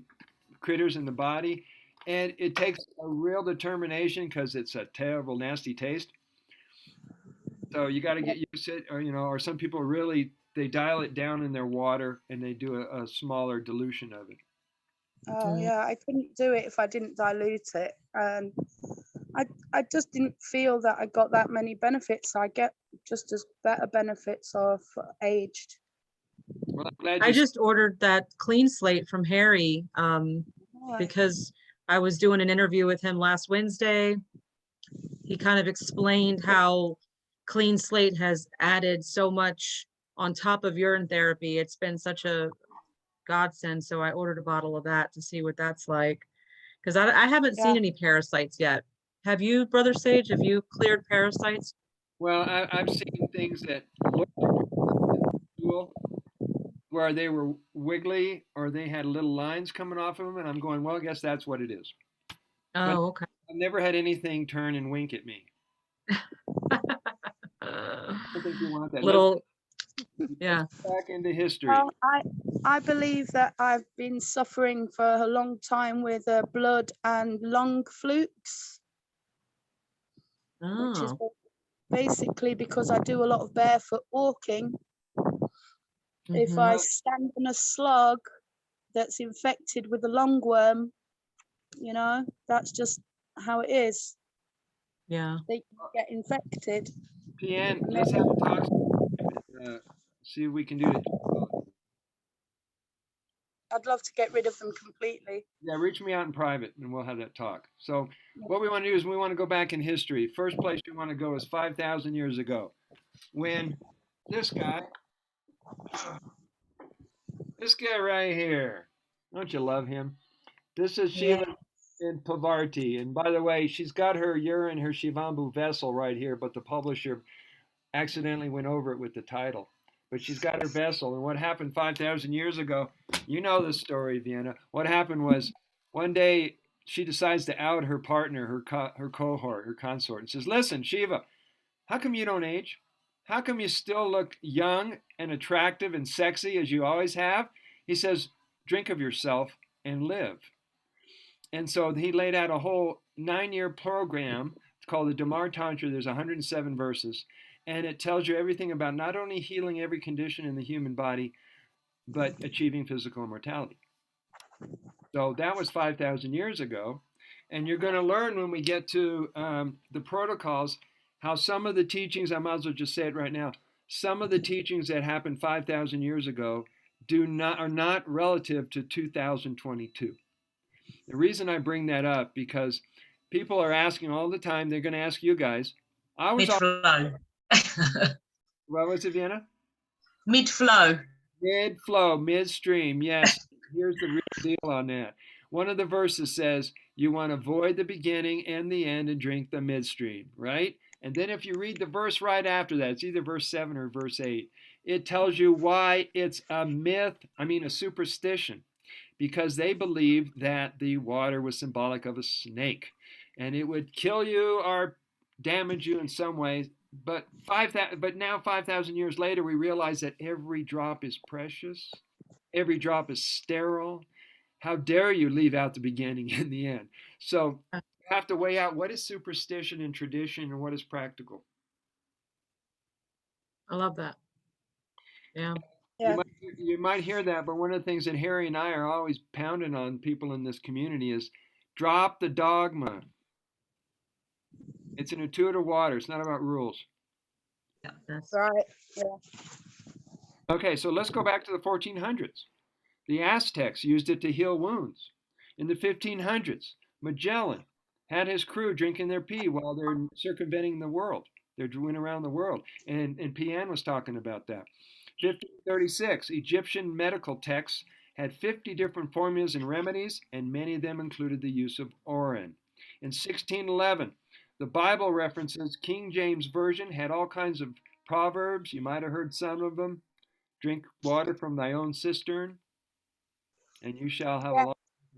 critters in the body. And it takes a real determination because it's a terrible, nasty taste. So you got to get used to it, or or some people really they dial it down in their water and they do a smaller dilution of it. Oh, Mm. yeah. I couldn't do it if I didn't dilute it. I just didn't feel that I got that many benefits. I get just as better benefits of aged. Well, I'm glad I you. just ordered that clean slate from Harry Right. because I was doing an interview with him last Wednesday. He kind of explained how clean slate has added so much on top of urine therapy. It's been such a godsend. So I ordered a bottle of that to see what that's like. Because I haven't Yeah. seen any parasites yet. Have you, Brother Sage? Have you cleared parasites? Well, I've seen things that look cool, where they were wiggly or they had little lines coming off of them, and I'm going, well, I guess that's what it is. But Oh, okay. I've never had anything turn and wink at me. Uh, I don't think you want that. little, Let's yeah. go back into history. Well, I believe that I've been suffering for a long time with blood and lung flukes, which is Oh. basically because I do a lot of barefoot walking. If I Mhm. stand on a slug that's infected with a lungworm, that's just how it is. Yeah. They can get infected. Pian, let's have a talk. See what we can do to. I'd love to get rid of them completely. Yeah, reach me out in private and we'll have that talk. So, what we want to do is we want to go back in history. First place we want to go is 5,000 years ago when this guy right here, don't you love him? This is Yeah. Shiva in Pavarti. And by the way, she's got her urine, her Shivambhu vessel right here, but the publisher accidentally went over it with the title. But she's got her vessel. And what happened 5,000 years ago, you know the story, Vienna. What happened was one day she decides to out her partner, her cohort, her consort, and says, listen, Shiva, how come you don't age? How come you still look young and attractive and sexy as you always have? He says, drink of yourself and live. And so he laid out a whole 9-year program. It's called the Damar Tantra. There's 107 verses. And it tells you everything about not only healing every condition in the human body, but achieving physical immortality. So that was 5,000 years ago. And you're going to learn when we get to the protocols how some of the teachings, I might as well just say it right now, some of the teachings that happened 5,000 years ago are not relative to 2022. The reason I bring that up, because people are asking all the time, they're going to ask you guys. Mid-flow. What was it, Vienna? Mid-flow. Mid-flow, midstream, yes. Here's the real deal on that. One of the verses says, you want to avoid the beginning and the end and drink the midstream, right? And then if you read the verse right after that, it's either verse 7 or verse 8, it tells you why it's a myth, a superstition, because they believed that the water was symbolic of a snake and it would kill you or damage you in some ways. But now 5,000 years later, we realize that every drop is precious. Every drop is sterile. How dare you leave out the beginning and the end? So you have to weigh out what is superstition and tradition and what is practical. I love that. Yeah. Yeah. You might hear that, but one of the things that Harry and I are always pounding on people in this community is drop the dogma. It's an intuitive water. It's not about rules. Yeah, That's Right. Yeah. Okay, so let's go back to the 1400s. The Aztecs used it to heal wounds. In the 1500s, Magellan had his crew drinking their pee while they're circumventing the world. They're went around the world. And Pian was talking about that. 1536, Egyptian medical texts had 50 different formulas and remedies, and many of them included the use of Urine. In 1611, the Bible references King James Version had all kinds of proverbs. You might have heard some of them. Drink water from thy own cistern, and you shall have a long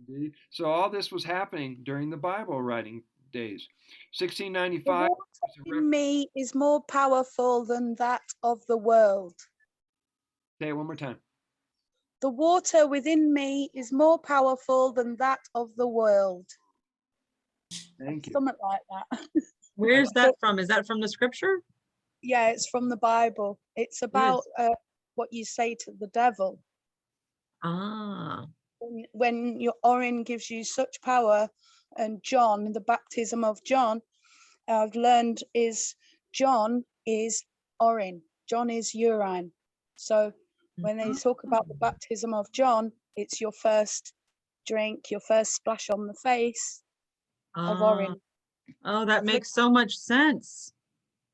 life. So all this was happening during the Bible writing days. 1695. The water in me is more powerful than that of the world. Say it one more time. The water within me is more powerful than that of the world. Thank you. Something like that. Where's that from? Is that from the scripture? Yeah, it's from the Bible. It's about what you say to the devil. Ah. When your urine gives you such power, and John, the baptism of John, I've learned is John is urine. John is urine. So when they talk about the baptism of John, it's your first drink, your first splash on the face of urine. Oh, that makes so much sense.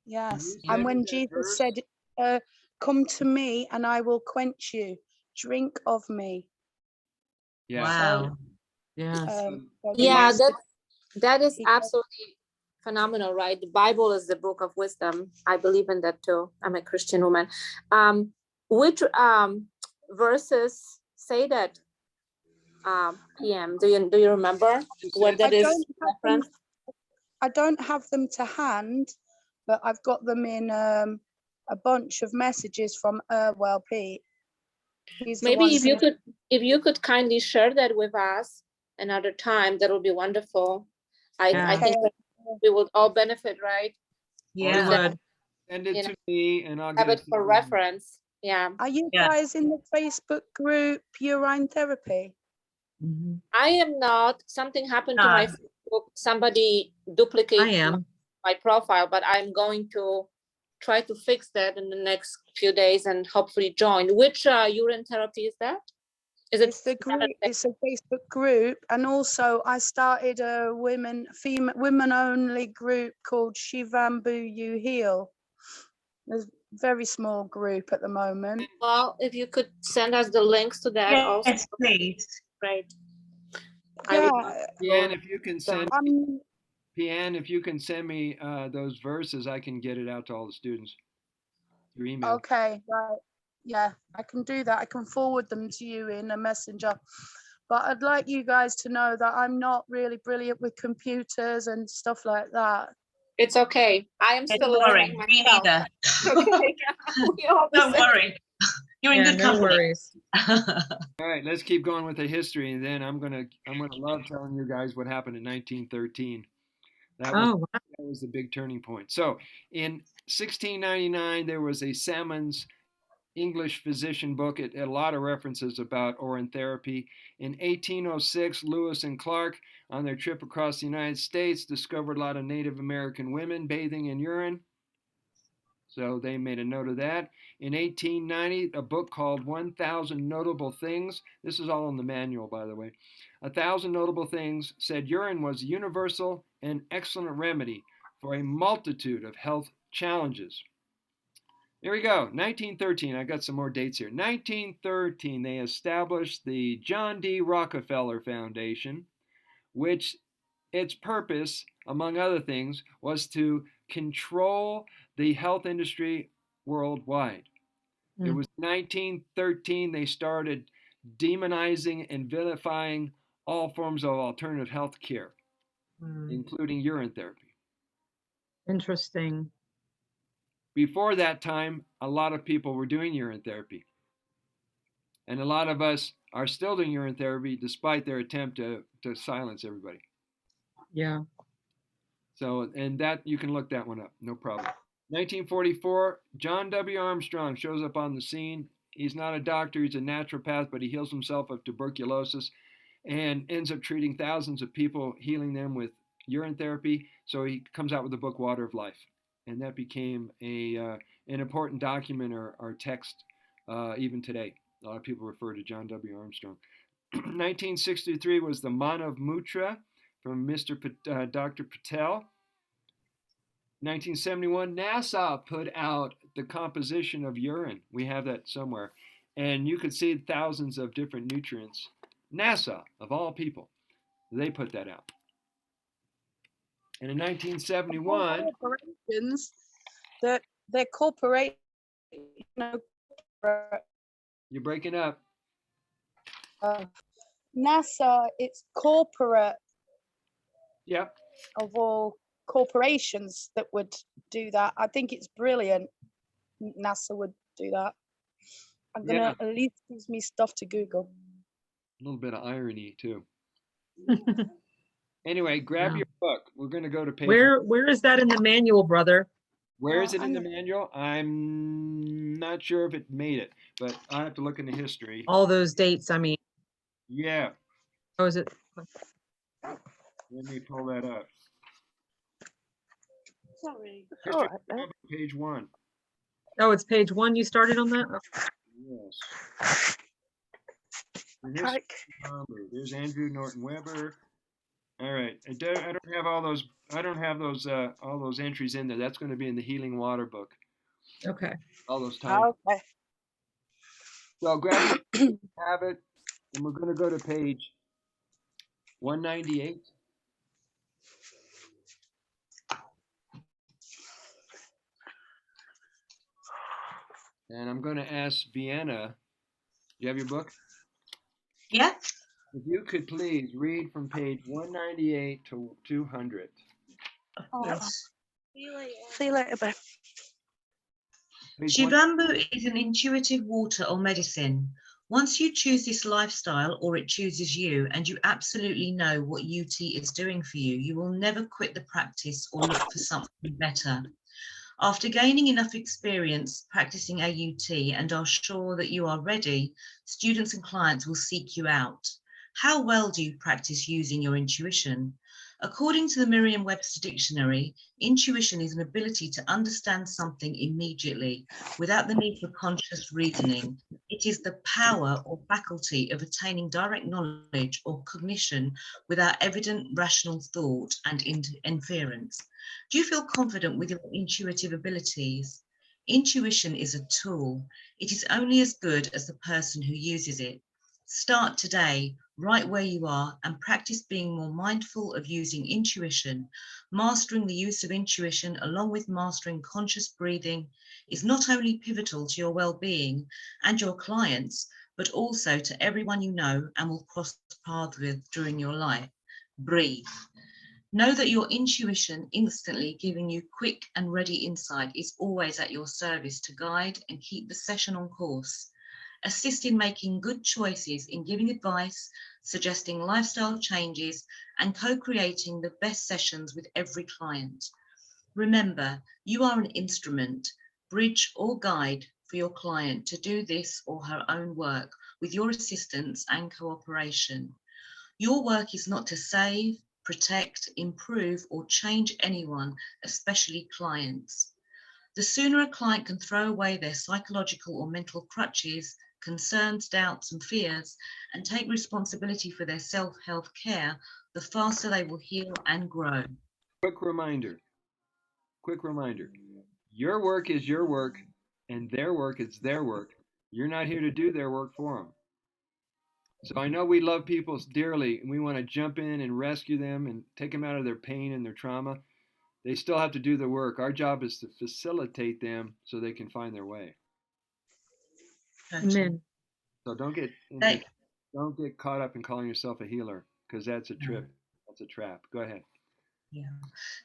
Yes. Can you And send me when that Jesus verse? said, come to me and I will quench you, drink of me. Yeah. Wow. Yes. So the Yeah, master- that is he- absolutely phenomenal, right? The Bible is the book of wisdom. I believe in that too. I'm a Christian woman. Which verses say that? PM, do you remember what that is reference? I don't have them to hand, but I've got them in a bunch of messages from Pete. Maybe if you could kindly share that with us another time, that would be wonderful. I think that we would all benefit, right? Yeah. We would. Send it to me and I'll Have get it for reference. Yeah. Are you Yeah. guys in the Facebook group Urine Therapy? Mhm. I am not. Something happened to No. my Facebook. Somebody duplicated I am. my profile, but I'm going to try to fix that in the next few days and hopefully join. Which urine therapy is that? Is it It's the group. It's a Facebook group, and also I started a women only group called Shivambhu You Heal. There's a very small group at the moment. Well, if you could send us the links to that also. Yes, please. Great. Yeah, Pian, if you can send I'm Pian, if you can send me those verses, I can get it out to all the students. Your email. okay. Right. Yeah, I can do that. I can forward them to you in a messenger. But I'd like you guys to know that I'm not really brilliant with computers and stuff like that. It's okay. I am still Don't worry. learning Me myself. neither. Okay. We all the Don't same. worry. You're in Yeah, good no company. worries. All right, let's keep going with the history, and then I'm gonna love telling you guys what happened in 1913. That was the big turning point. So in 1699, there was a Salmon's English physician book. It had a lot of references about urine therapy. In 1806, Lewis and Clark, on their trip across the United States, discovered a lot of Native American women bathing in urine. So they made a note of that. In 1890, a book called 1,000 Notable Things. This is all in the manual, by the way. 1,000 Notable Things said urine was a universal and excellent remedy for a multitude of health challenges. Here we go. 1913. I got some more dates here. 1913, they established the John D. Rockefeller Foundation, which its purpose, among other things, was to control the health industry worldwide. It was 1913 they started demonizing and vilifying all forms of alternative health care, including urine therapy. Interesting. Before that time, a lot of people were doing urine therapy. And a lot of us are still doing urine therapy despite their attempt to silence everybody. Yeah. So, and that, you can look that one up, no problem. 1944, John W. Armstrong shows up on the scene. He's not a doctor, he's a naturopath, but he heals himself of tuberculosis and ends up treating thousands of people, healing them with urine therapy. So he comes out with the book Water of Life. And that became an important document or text even today. A lot of people refer to John W. Armstrong. 1963 was the Manav Mudra from Dr. Patel. 1971, NASA put out the composition of urine. We have that somewhere. And you could see thousands of different nutrients. NASA, of all people, they put that out. And in 1971... Corporations, they're corporate. You're breaking up. NASA, it's corporate. Yep. Of all corporations that would do that. I think it's brilliant. NASA would do that. I'm gonna at least gives me stuff to Google. A little bit of irony too. Anyway, grab your book. We're gonna go to page. Where is that in the manual, brother? Where is it in the manual? I'm not sure if it made it, but I have to look into history. All those dates, I mean. Yeah. Oh, is it? Let me pull that up. Sorry. History, page 1. Oh, it's page 1. You started on that? Yes. There's Andrew Norton Weber. All right. I don't have all those. I don't have those all those entries in there. That's going to be in the Healing Water book. Okay. All those times. Okay. So grab it, have it, and we're going to go to page 198. And I'm going to ask Vienna. Do you have your book? Yeah. If you could please read from page 198 to 200. Yes. See you later, bye. Shivambhu is an intuitive water or medicine. Once you choose this lifestyle or it chooses you and you absolutely know what UT is doing for you, you will never quit the practice or look for something better. After gaining enough experience practicing AUT and are sure that you are ready, students and clients will seek you out. How well do you practice using your intuition? According to the Merriam-Webster Dictionary, intuition is an ability to understand something immediately without the need for conscious reasoning. It is the power or faculty of attaining direct knowledge or cognition without evident rational thought and inference. Do you feel confident with your intuitive abilities? Intuition is a tool. It is only as good as the person who uses it. Start today, right where you are, and practice being more mindful of using intuition. Mastering the use of intuition along with mastering conscious breathing is not only pivotal to your well-being and your clients, but also to everyone you know and will cross paths with during your life. Breathe. Know that your intuition instantly giving you quick and ready insight is always at your service to guide and keep the session on course. Assist in making good choices, in giving advice, suggesting lifestyle changes, and co-creating the best sessions with every client. Remember, you are an instrument, bridge or guide for your client to do this or her own work with your assistance and cooperation. Your work is not to save, protect, improve, or change anyone, especially clients. The sooner a client can throw away their psychological or mental crutches, concerns, doubts, and fears, and take responsibility for their self-health care, the faster they will heal and grow. Quick reminder. Your work is your work, and their work is their work. You're not here to do their work for them. So I know we love people dearly, and we want to jump in and rescue them and take them out of their pain and their trauma. They still have to do the work. Our job is to facilitate them so they can find their way. Amen. So don't get caught up in calling yourself a healer, because that's a trip. That's a trap. Go ahead. Yeah.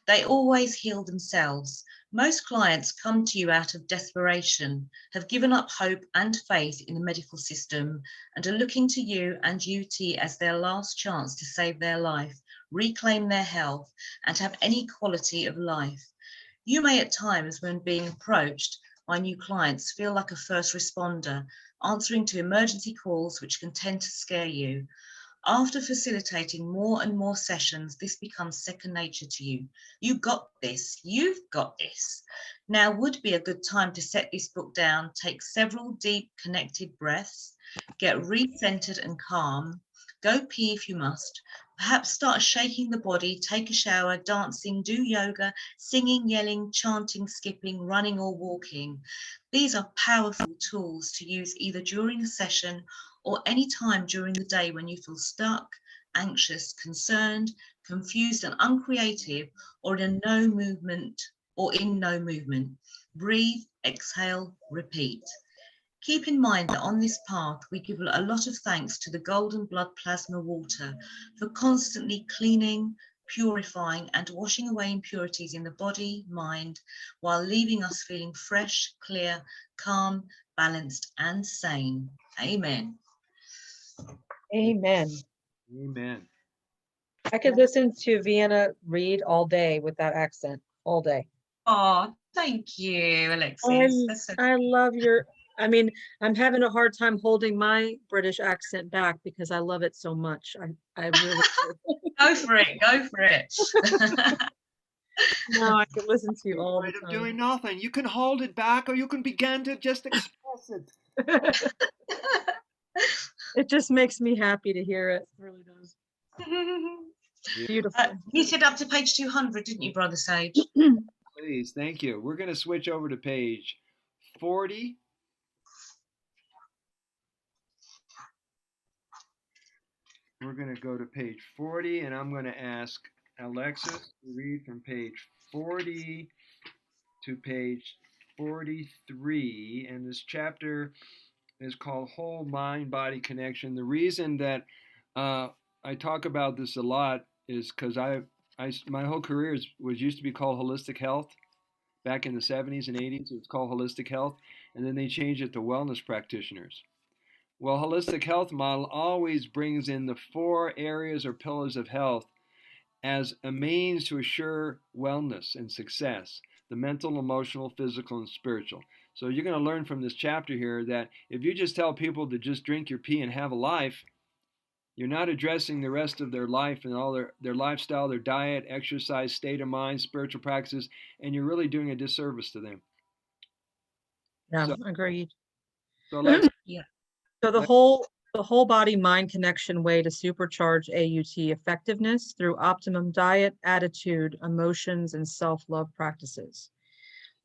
They always heal themselves. Most clients come to you out of desperation, have given up hope and faith in the medical system, and are looking to you and UT as their last chance to save their life, reclaim their health, and have any quality of life. You may at times, when being approached by new clients, feel like a first responder, answering to emergency calls which can tend to scare you. After facilitating more and more sessions, this becomes second nature to you. You got this, you've got this. Now would be a good time to set this book down, take several deep connected breaths, get recentered and calm, go pee if you must, perhaps start shaking the body, take a shower, dancing, do yoga, singing, yelling, chanting, skipping, running or walking. These are powerful tools to use either during a session or any time during the day when you feel stuck, anxious, concerned, confused and uncreative, or in no movement. Breathe, exhale, repeat. Keep in mind that on this path, we give a lot of thanks to the golden blood plasma water for constantly cleaning, purifying and washing away impurities in the body, mind, while leaving us feeling fresh, clear, calm, balanced and sane. Amen. Amen. Amen. I could listen to Vienna read all day with that accent, all day. Oh, thank you, Alexis. I love I'm having a hard time holding my British accent back because I love it so much. I really Go for it. No, I could listen to you all the Of time. doing nothing. You can hold it back, or you can begin to just express it. It just makes me happy to hear it. It really does. Beautiful. You said up to page 200, didn't you, Brother Sage? Please, thank you. We're going to switch over to page 40. We're going to go to page 40, and I'm going to ask Alexis to read from page 40 to page 43. And this chapter is called Whole Mind Body Connection. The reason that I talk about this a lot is because my whole career used to be called Holistic Health. Back in the 70s and 80s, it was called Holistic Health, and then they changed it to Wellness Practitioners. Well, Holistic Health model always brings in the 4 areas or pillars of health as a means to assure wellness and success: the mental, emotional, physical, and spiritual. So you're going to learn from this chapter here that if you just tell people to just drink your pee and have a life, you're not addressing the rest of their life and all their lifestyle, their diet, exercise, state of mind, spiritual practices, and you're really doing a disservice to them. Yeah, agreed. So let's So the whole body mind connection way to supercharge AUT effectiveness through optimum diet, attitude, emotions, and self-love practices.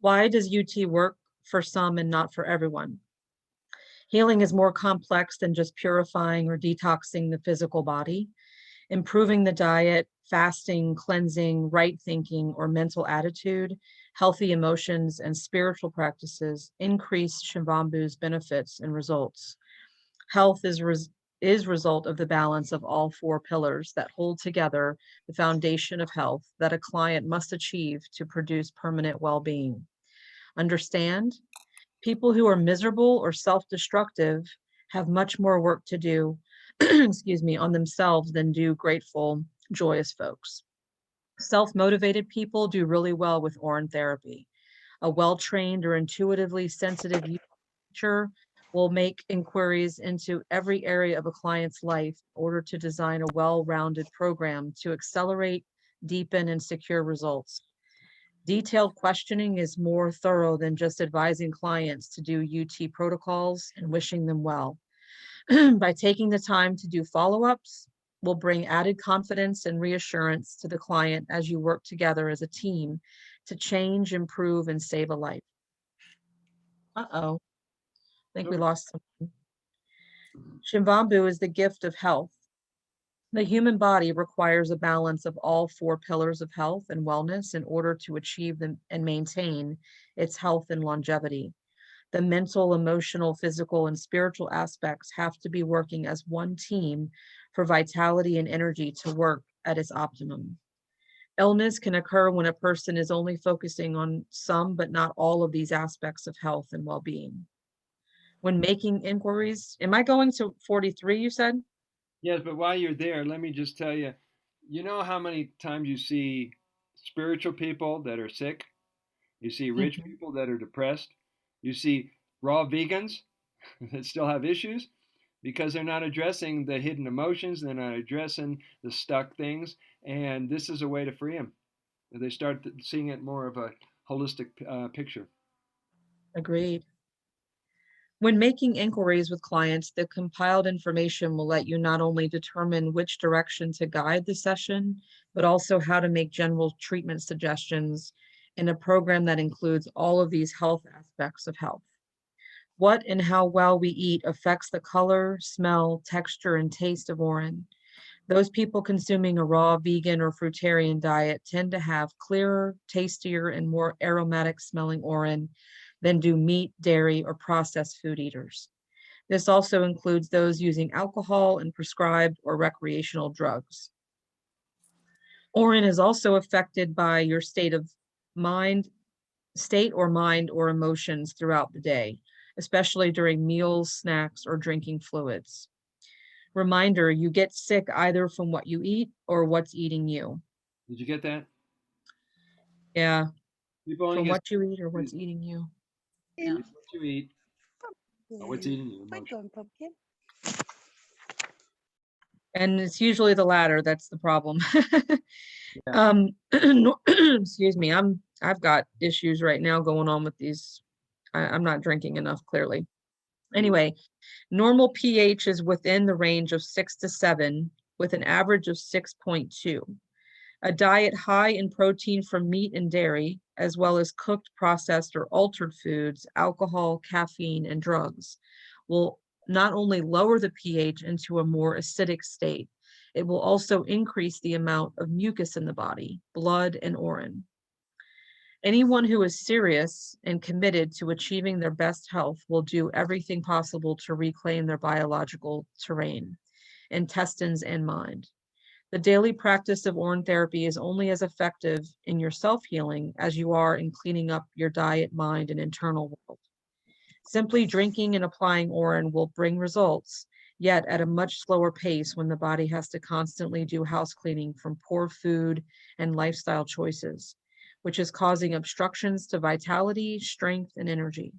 Why does UT work for some and not for everyone? Healing is more complex than just purifying or detoxing the physical body. Improving the diet, fasting, cleansing, right thinking, or mental attitude, healthy emotions, and spiritual practices increase Shivambhu's benefits and results. Health is result of the balance of all 4 pillars that hold together the foundation of health that a client must achieve to produce permanent well-being. Understand? People who are miserable or self-destructive have much more work to do, excuse me, on themselves than do grateful, joyous folks. Self-motivated people do really well with Urine Therapy. A well-trained or intuitively sensitive user teacher will make inquiries into every area of a client's life in order to design a well-rounded program to accelerate, deepen, and secure results. Detailed questioning is more thorough than just advising clients to do UT protocols and wishing them well. By taking the time to do follow-ups, will bring added confidence and reassurance to the client as you work together as a team to change, improve, and save a life. Uh-oh, I think we lost something. Shivambhu is the gift of health. The human body requires a balance of all 4 pillars of health and wellness in order to achieve them and maintain its health and longevity. The mental, emotional, physical, and spiritual aspects have to be working as one team for vitality and energy to work at its optimum. Illness can occur when a person is only focusing on some but not all of these aspects of health and well-being. When making inquiries, am I going to 43, you said? Yes, but while you're there, let me just tell you, you know how many times you see spiritual people that are sick? You see rich Mhm. people that are depressed. You see raw vegans that still have issues because they're not addressing the hidden emotions. They're not addressing the stuck things. And this is a way to free them. They start seeing it more of a holistic picture. Agreed. When making inquiries with clients, the compiled information will let you not only determine which direction to guide the session, but also how to make general treatment suggestions in a program that includes all of these health aspects of health. What and how well we eat affects the color, smell, texture, and taste of urine. Those people consuming a raw, vegan, or fruitarian diet tend to have clearer, tastier, and more aromatic smelling urine than do meat, dairy, or processed food eaters. This also includes those using alcohol and prescribed or recreational drugs. Urine is also affected by your state or mind or emotions throughout the day, especially during meals, snacks, or drinking fluids. Reminder, you get sick either from what you eat or what's eating you. Did you get that? Yeah, People only from get what you eat or what's eating you. Yeah. what you eat or what's eating you. Emotion. And it's usually the latter that's the problem. Yeah. Excuse me, I've got issues right now going on with these. I'm not drinking enough, clearly. Anyway, normal pH is within the range of 6 to 7 with an average of 6.2. A diet high in protein from meat and dairy, as well as cooked, processed, or altered foods, alcohol, caffeine, and drugs, will not only lower the pH into a more acidic state, it will also increase the amount of mucus in the body, blood, and urine. Anyone who is serious and committed to achieving their best health will do everything possible to reclaim their biological terrain, intestines, and mind. The daily practice of urine therapy is only as effective in your self-healing as you are in cleaning up your diet, mind, and internal world. Simply drinking and applying urine will bring results, yet at a much slower pace when the body has to constantly do house cleaning from poor food and lifestyle choices, which is causing obstructions to vitality, strength, and energy.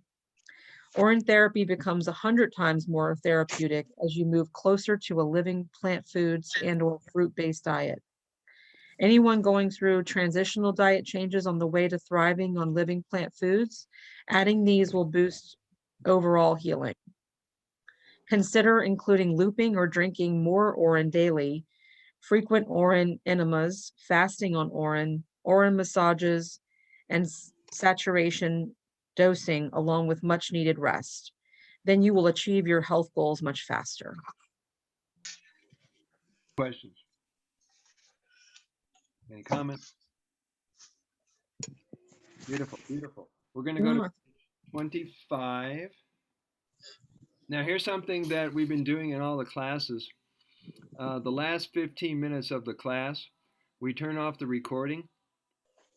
Urine therapy becomes 100 times more therapeutic as you move closer to a living plant foods and/or fruit-based diet. Anyone going through transitional diet changes on the way to thriving on living plant foods, adding these will boost overall healing. Consider including looping or drinking more urine daily, frequent urine enemas, fasting on urine massages, and saturation dosing along with much needed rest. Then you will achieve your health goals much faster. Questions? Any comments? Beautiful, beautiful. We're going to go to 25. Now, here's something that we've been doing in all the classes. The last 15 minutes of the class, we turn off the recording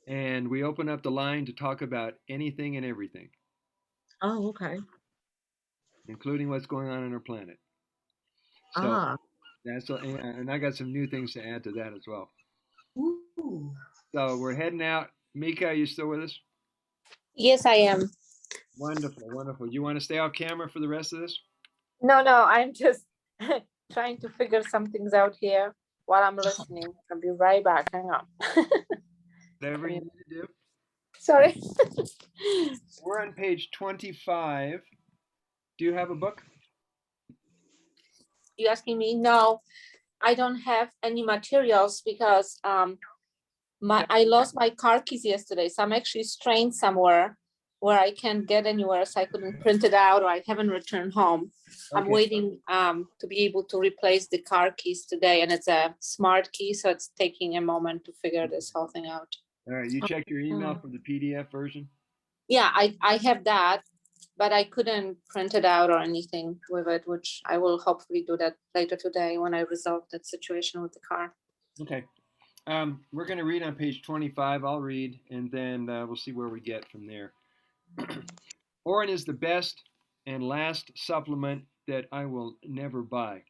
and we open up the line to talk about anything and everything, Oh, okay. including what's going on our planet. So Ah, that's and I got some new things to add to that as well. Ooh. So we're heading out. Mika, are you still with us? Yes, I am. Wonderful, wonderful. You want to stay off camera for the rest of this? No, I'm just trying to figure some things out here while I'm listening. I'll be right back. Hang on. Whatever you need to do. Sorry. We're on page 25. Do you have a book? You asking me? No, I don't have any materials because I lost my car keys yesterday. So I'm actually straying somewhere where I can't get anywhere. So I couldn't print it out, or I haven't returned home. I'm Okay. waiting to be able to replace the car keys today. And it's a smart key. So it's taking a moment to figure this whole thing out. All right. You checked your email for the PDF version? Yeah, I have that, but I couldn't print it out or anything with it, which I will hopefully do that later today when I resolve that situation with the car. Okay. We're going to read on page 25. I'll read, and then we'll see where we get from there. Urine is the best and last supplement that I will never buy.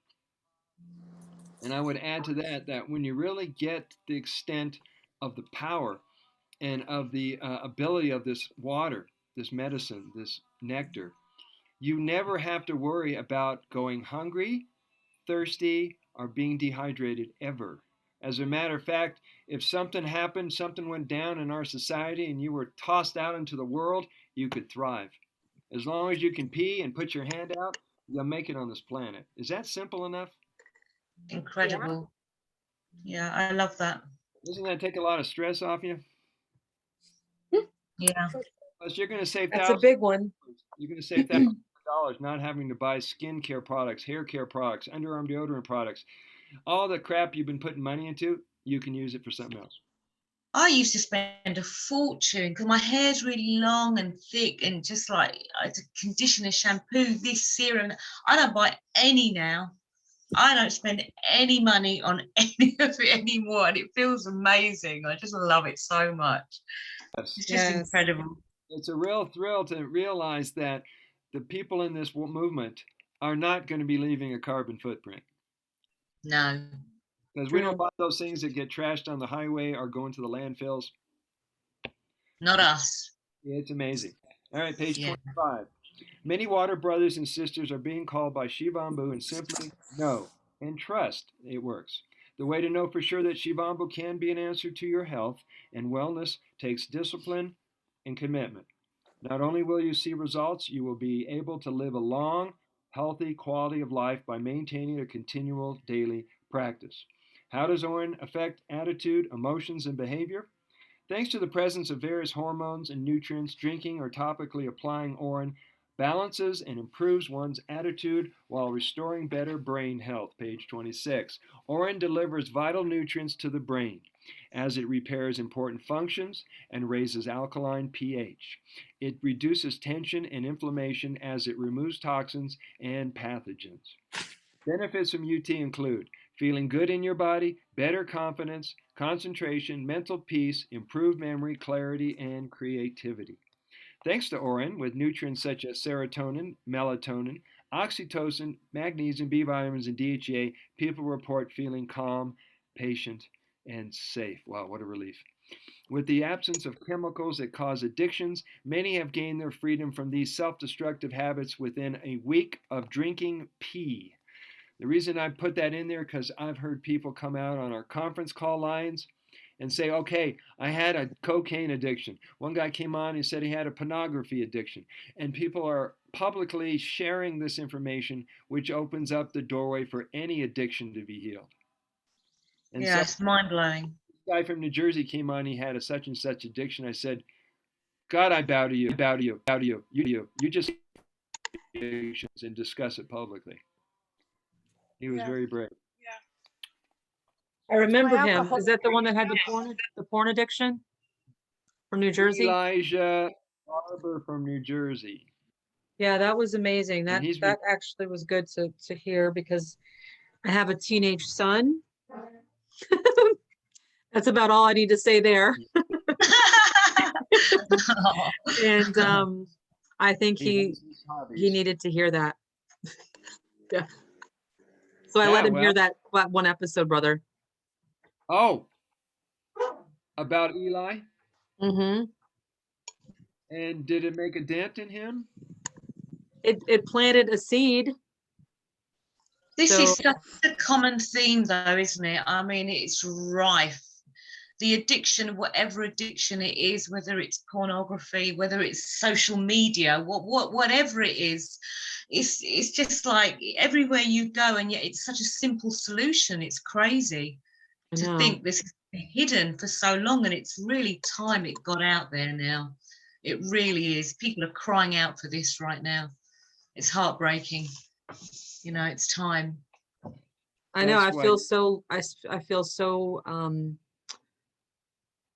And I would add to that when you really get the extent of the power and of the ability of this water, this medicine, this nectar, you never have to worry about going hungry, thirsty, or being dehydrated ever. As a matter of fact, if something happened, something went down in our society, and you were tossed out into the world, you could thrive. As long as you can pee and put your hand out, you'll make it on this planet. Is that simple enough? Incredible. Yeah, I love that. Doesn't that take a lot of stress off you? Yeah. Plus, you're going to save That's a thousands. big one. You're going to save thousands of dollars not having to buy skincare products, hair care products, underarm deodorant products. All the crap you've been putting money into, you can use it for something else. I used to spend a fortune because my hair's really long and thick, and just like I had to conditioner, shampoo, this serum. I don't buy any now. I don't spend any money on any of it anymore, and it feels amazing. I just love it so much. Yes. It's just Yes. incredible. It's a real thrill to realize that the people in this movement are not going to be leaving a carbon footprint. No. Because we don't buy those things that get trashed on the highway or go into the landfills. Not us. It's amazing. All right, page Yeah. 25. Many water brothers and sisters are being called by Shivambhu and simply know and trust it works. The way to know for sure that Shivambhu can be an answer to your health and wellness takes discipline and commitment. Not only will you see results, you will be able to live a long, healthy quality of life by maintaining a continual daily practice. How does urine affect attitude, emotions, and behavior? Thanks to the presence of various hormones and nutrients, drinking or topically applying urine balances and improves one's attitude while restoring better brain health. Page 26. Urine delivers vital nutrients to the brain as it repairs important functions and raises alkaline pH. It reduces tension and inflammation as it removes toxins and pathogens. Benefits from UT include feeling good in your body, better confidence, concentration, mental peace, improved memory, clarity, and creativity. Thanks to urine, with nutrients such as serotonin, melatonin, oxytocin, magnesium, B vitamins, and DHEA, people report feeling calm, patient, and safe. Wow, what a relief. With the absence of chemicals that cause addictions, many have gained their freedom from these self-destructive habits within a week of drinking pee. The reason I put that in there because I've heard people come out on our conference call lines and say, okay, I had a cocaine addiction. One guy came on and said he had a pornography addiction. And people are publicly sharing this information, which opens up the doorway for any addiction to be healed. And Yeah, so it's mind-blowing. this guy from New Jersey came on, he had a such and such addiction. I said, God, I bow to you, bow to you, bow to you. You just addictions and discuss it publicly. He was very brave. I remember My him. alcohol- Is that the one that had the porn addiction from New Jersey? Elijah Barber from New Jersey. Yeah, that was amazing. And That he's that actually was good to hear because I have a teenage son. That's about all I need to say there. And I think he needed to hear that. Yeah. So I let him hear that one episode, brother. Oh, about Eli? Mm-hmm. And did it make a dent in him? It planted a seed. This So- is such a common theme, though, isn't it? I mean, it's rife. The addiction, whatever addiction it is, whether it's pornography, whether it's social media, whatever it is, it's just like everywhere you go, and yet it's such a simple solution. It's crazy to think this has been hidden for so long, and it's really time it got out there now. It really is. People are crying out for this right now. It's heartbreaking. You know, it's time. I know. That's I feel so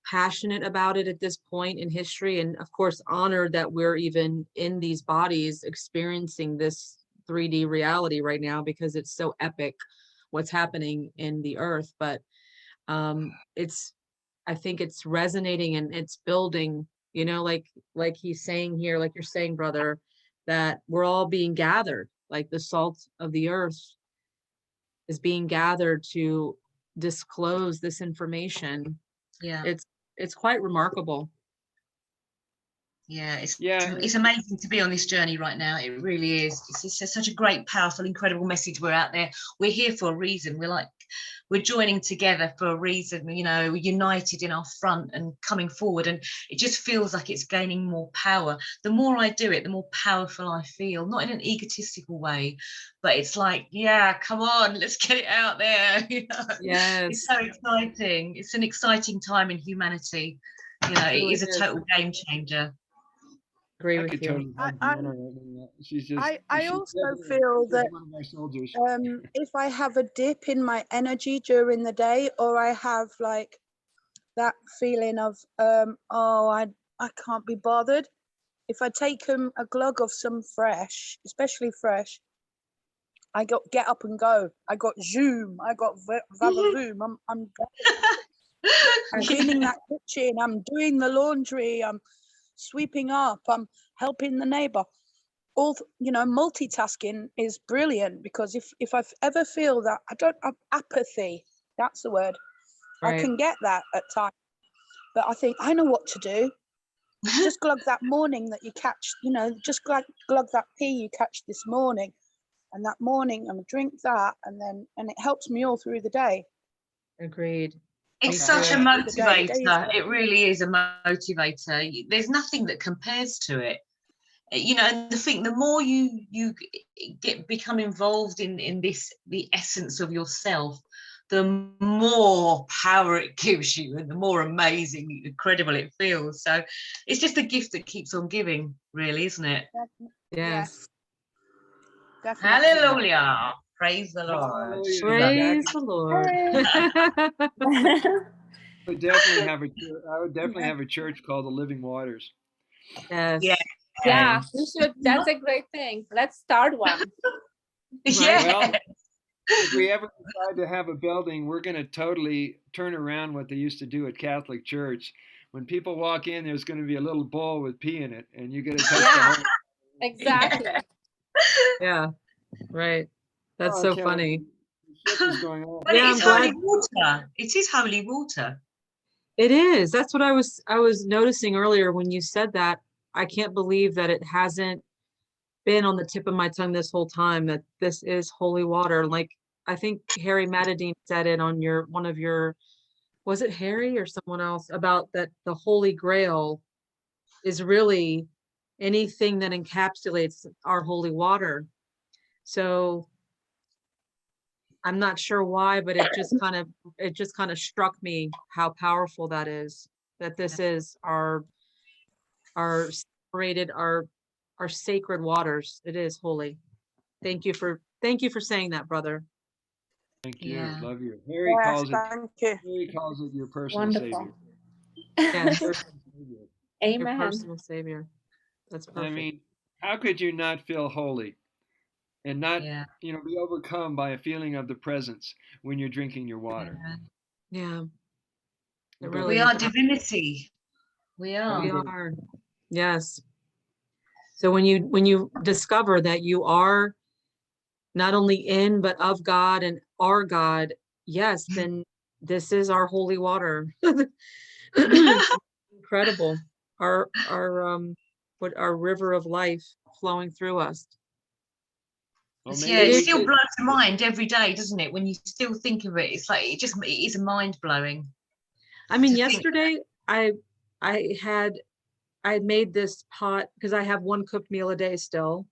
passionate about it at this point in history, and of course honored that we're even in these bodies experiencing this 3D reality right now, because it's so epic what's happening in the earth. But I think it's resonating and it's building, you know, like he's saying here, like you're saying, brother, that we're all being gathered, like the salt of the earth is being gathered to disclose this information. Yeah. It's quite remarkable. Yeah, it's amazing to be on this journey right now. It really is. It's just such a great, powerful, incredible message. We're out there. We're here for a reason. We're joining together for a reason. You know, we're united in our front and coming forward. And it just feels like it's gaining more power. The more I do it, the more powerful I feel. Not in an egotistical way, but it's like, yeah, come on, let's get it out there. You know? Yes. It's so exciting. It's an exciting time in humanity. You know, it is a total game changer. Agree with you. I also feel that if I have a dip in my energy during the day, or I have like that feeling of I can't be bothered, if I take a glug of some fresh, especially fresh, I get up and go. I got zoom. I got vavavoom. I'm cleaning that kitchen. I'm doing the laundry. I'm sweeping up. I'm helping the neighbor. All, you know, multitasking is brilliant, because if I ever feel that I don't have apathy, that's the word. Right. I can get that at times, but I think I know what to do. Just glug that morning that you catch, you know, just glug that pea you catch this morning, and that morning I'm drink that, and it helps me all through the day. Agreed. It's such a motivator. It really is a motivator. There's nothing that compares to it. You know, and the more you become involved in this, the essence of yourself, the more power it gives you, and the more amazing, incredible it feels. So it's just a gift that keeps on giving, really, isn't it? Yes. Definitely. Hallelujah. Praise the Lord. Praise the Lord. I would definitely have a church called the Living Waters. Yes. Yeah, we should. That's a great thing. Let's start one. Yeah. Well, if we ever decide to have a building, we're going to totally turn around what they used to do at Catholic Church. When people walk in, there's going to be a little bowl with pee in it, and you get to touch the whole. Exactly. Yeah. Right. That's so funny. Going on. But it's holy water. It is holy water. It is. That's what I was noticing earlier when you said that. I can't believe that it hasn't been on the tip of my tongue this whole time, that this is holy water. Like, I think Harry Matadine said it on one of your, was it Harry or someone else, about that the Holy Grail is really anything that encapsulates our holy water. So I'm not sure why, but it just kind of struck me how powerful that is, that this is our separated, our sacred waters. It is holy. Thank you for saying that, brother. Thank you. Yeah. Love you. Harry calls it your personal savior. Yes. Amen. Your personal savior. That's perfect. I mean, how could you not feel holy and not, be overcome by a feeling of the presence when you're drinking your water? Yeah. We are divinity. We are. We are. Yes. So when you discover that you are not only in, but of God and our God, yes, then this is our holy water. Incredible. our river of life flowing through us. Well, Yeah, maybe it we still could, blows your mind every day, doesn't it? When you still think of it, it's like it is mind blowing. I mean, To think- yesterday I had made this pot because I have one cooked meal a day still.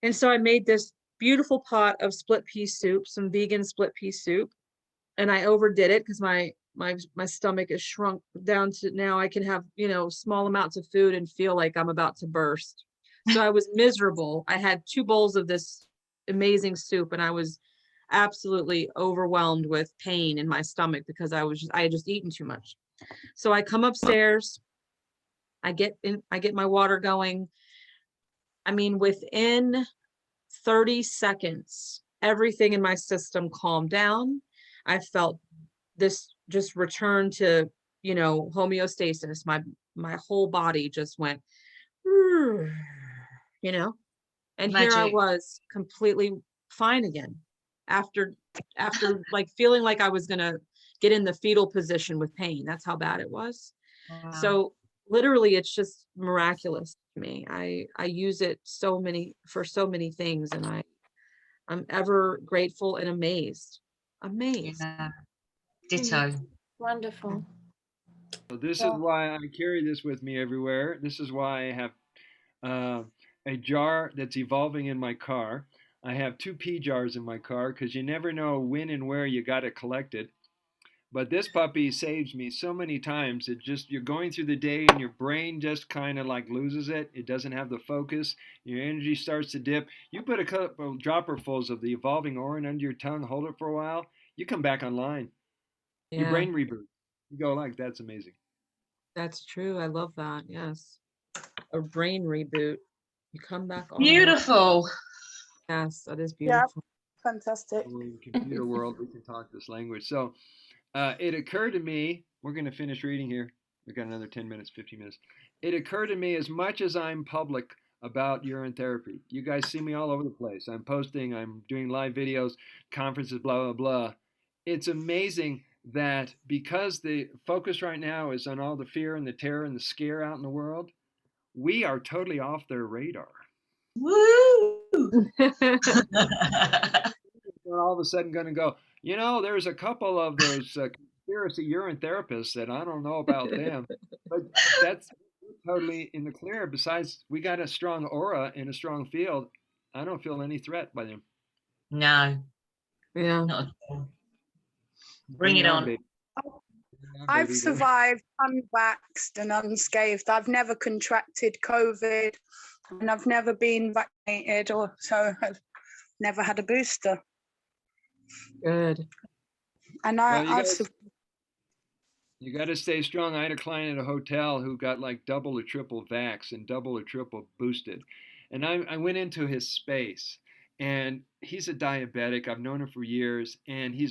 And so I made this beautiful pot of split pea soup, some vegan split pea soup. And I overdid it because my stomach is shrunk down to now I can have, small amounts of food and feel like I'm about to burst. So I was miserable. I had 2 bowls of this amazing soup and I was absolutely overwhelmed with pain in my stomach because I had just eaten too much. So I come upstairs, I get my water going. I mean, within 30 seconds, everything in my system calmed down. I felt this just return to, homeostasis. My whole body just went, and here I Magic. was completely fine again after like feeling like I was gonna get in the fetal position with pain. That's how bad it was. Wow. So literally it's just miraculous to me. I use it for so many things, and I'm ever grateful and amazed. Yeah. Ditto. Wonderful. so this is why I carry this with me everywhere. This is why I have a jar that's evolving in my car. I have 2 pea jars in my car because you never know when and where you got to collect it. But this puppy saves me so many times. It just, you're going through the day and your brain just kind of like loses it. It doesn't have the focus. Your energy starts to dip. You put a couple dropperfuls of the evolving orange under your tongue, hold it for a while. You come back online. Your Yeah, brain reboots. You go like, that's amazing. that's true. I love that. Yes. A brain reboot. You come back online. Beautiful. Yes, that is Yeah, beautiful. fantastic. We're in the computer world. We can talk this language. So it occurred to me, we're going to finish reading here. We've got another 10 minutes, 15 minutes. It occurred to me, as much as I'm public about urine therapy, you guys see me all over the place. I'm posting, I'm doing live videos, conferences, blah, blah, blah. It's amazing that because the focus right now is on all the fear and the terror and the scare out in the world, we are totally off their radar. Woo! We're all of a sudden going to go, there's a couple of those conspiracy urine therapists that I don't know about them, but that's totally in the clear. Besides, we got a strong aura and a strong field. I don't feel any threat by them. No, Yeah. not at all. Bring it on. baby. I've Baby. survived unvaxxed and unscathed. I've never contracted COVID and I've never been vaccinated, so I've never had a booster. Good. And Well, I've you got to stay strong. I had a client at a hotel who got like double or triple vax and double or triple boosted. And I went into his space, and he's a diabetic. I've known him for years, and he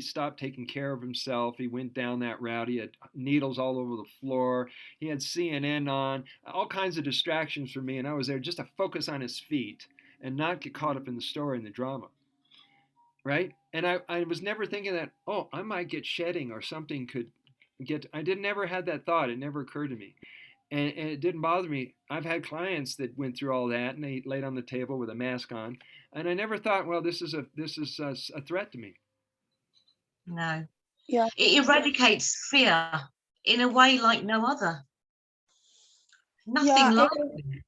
stopped taking care of himself. He went down that route. He had needles all over the floor. He had CNN on, all kinds of distractions for me. And I was there just to focus on his feet and not get caught up in the story and the drama. Right? And I was never thinking that, oh, I might get shedding or something could get, I didn't never had that thought. It never occurred to me. And it didn't bother me. I've had clients that went through all that and they laid on the table with a mask on. And I never thought, well, this is a threat to me. No. Yeah. It eradicates fear in a way like no other. Nothing Yeah, like it- it.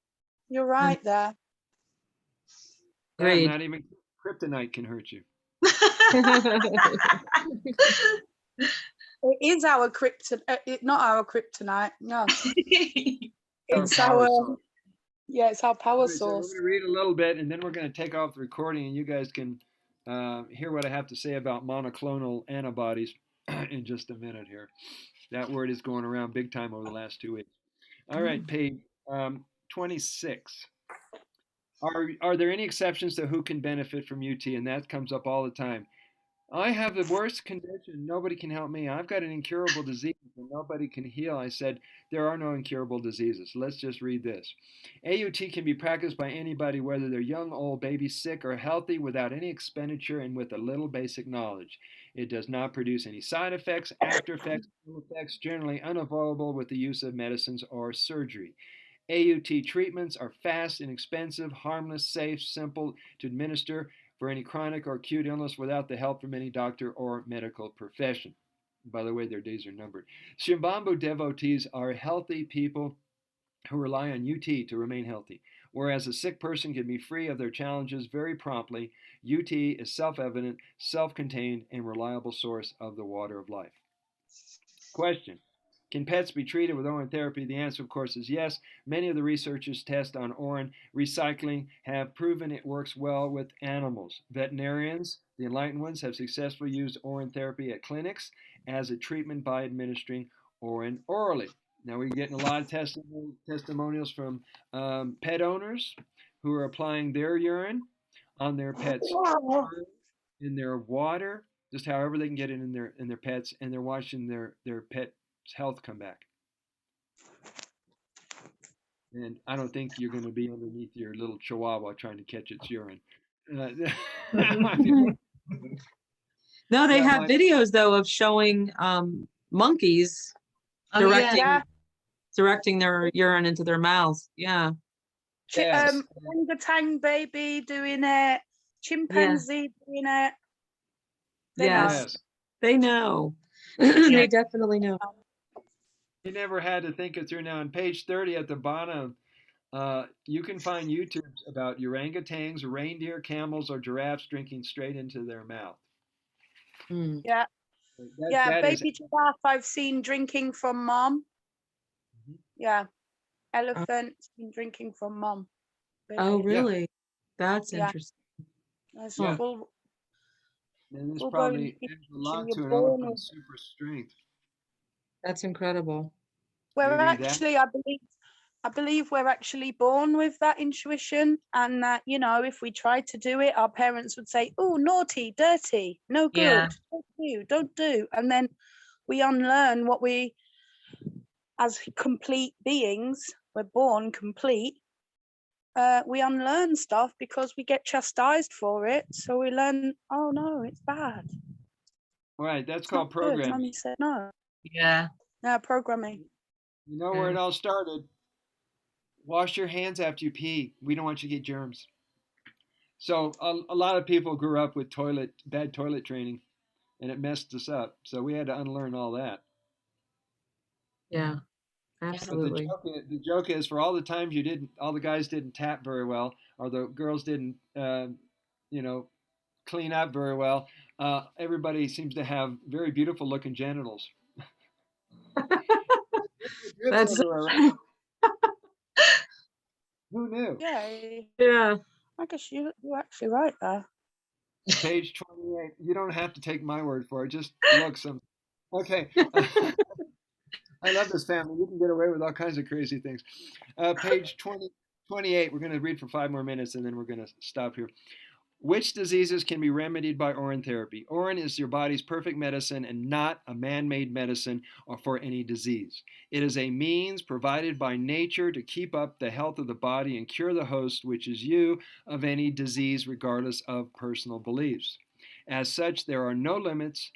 You're right there. Yeah, Agreed. not even kryptonite can hurt you. It is our kryptonite, not our kryptonite. No, it's Power our source. it's our power All right, so we're source. going to read a little bit, and then we're going to take off the recording, and you guys can hear what I have to say about monoclonal antibodies in just a minute here. That word is going around big time over the last 2 weeks. All right, page 26. Are there any exceptions to who can benefit from UT? And that comes up all the time. I have the worst condition. Nobody can help me. I've got an incurable disease. and nobody can heal. I said, there are no incurable diseases. Let's just read this. AUT can be practiced by anybody, whether they're young, old, baby, sick, or healthy, without any expenditure and with a little basic knowledge. It does not produce any side effects, after effects, ill effects, generally unavoidable with the use of medicines or surgery. AUT treatments are fast, inexpensive, harmless, safe, simple to administer for any chronic or acute illness without the help from any doctor or medical profession. By the way, their days are numbered. Shivambhu devotees are healthy people who rely on UT to remain healthy. Whereas a sick person can be free of their challenges very promptly, UT is self-evident, self-contained, and reliable source of the water of life. Question. Can pets be treated with Urine therapy? The answer, of course, is yes. Many of the researchers' tests on urine recycling have proven it works well with animals. Veterinarians, the enlightened ones, have successfully used urine therapy at clinics as a treatment by administering urine orally. Now, we're getting a lot of testimonials from pet owners who are applying their urine on their pets' in their water, just however they can get it in their pets, and they're watching their pet's health come back. And I don't think you're going to be underneath your little chihuahua trying to catch its urine. No, they have videos though of showing monkeys directing their urine into their mouths. Yeah. Yes. Orangutan baby doing it. Chimpanzee doing it. Yes. They know. They definitely know. You never had to think it through. Now on page 30 at the bottom, you can find YouTubes about orangutans, reindeer, camels, or giraffes drinking straight into their mouth. Yeah. Baby giraffe I've seen drinking from mom. Mm-hmm. Yeah. Elephants been drinking from mom. Baby. Oh, really? Yeah. That's interesting. That's full. And this probably adds a lot to an elephant's super strength. That's incredible. We're actually, I believe we're actually born with that intuition, and that, you know, if we tried to do it, our parents would say, "Oh, naughty, dirty, no good, don't do," and then we unlearn what we, as complete beings, we're born complete. We unlearn stuff because we get chastised for it, so we learn, oh no, it's bad. Right, that's called programming. Mommy said no. Yeah. Yeah, programming. You know where it all started? Wash your hands after you pee. We don't want you to get germs. So a lot of people grew up with bad toilet training, and it messed us up. So we had to unlearn all that. Yeah, absolutely. But the joke is, for all the times all the guys didn't tap very well, or the girls didn't, clean up very well. Everybody seems to have very beautiful looking genitals. That's who knew? Yeah. I guess you're actually right there. Page 28. You don't have to take my word for it. Just look some. Okay. I love this family. You can get away with all kinds of crazy things. Page 28. We're going to read for 5 more minutes, and then we're going to stop here. Which diseases can be remedied by urine therapy? Urine is your body's perfect medicine and not a man-made medicine or for any disease. It is a means provided by nature to keep up the health of the body and cure the host, which is you, of any disease regardless of personal beliefs. As such, there are no limits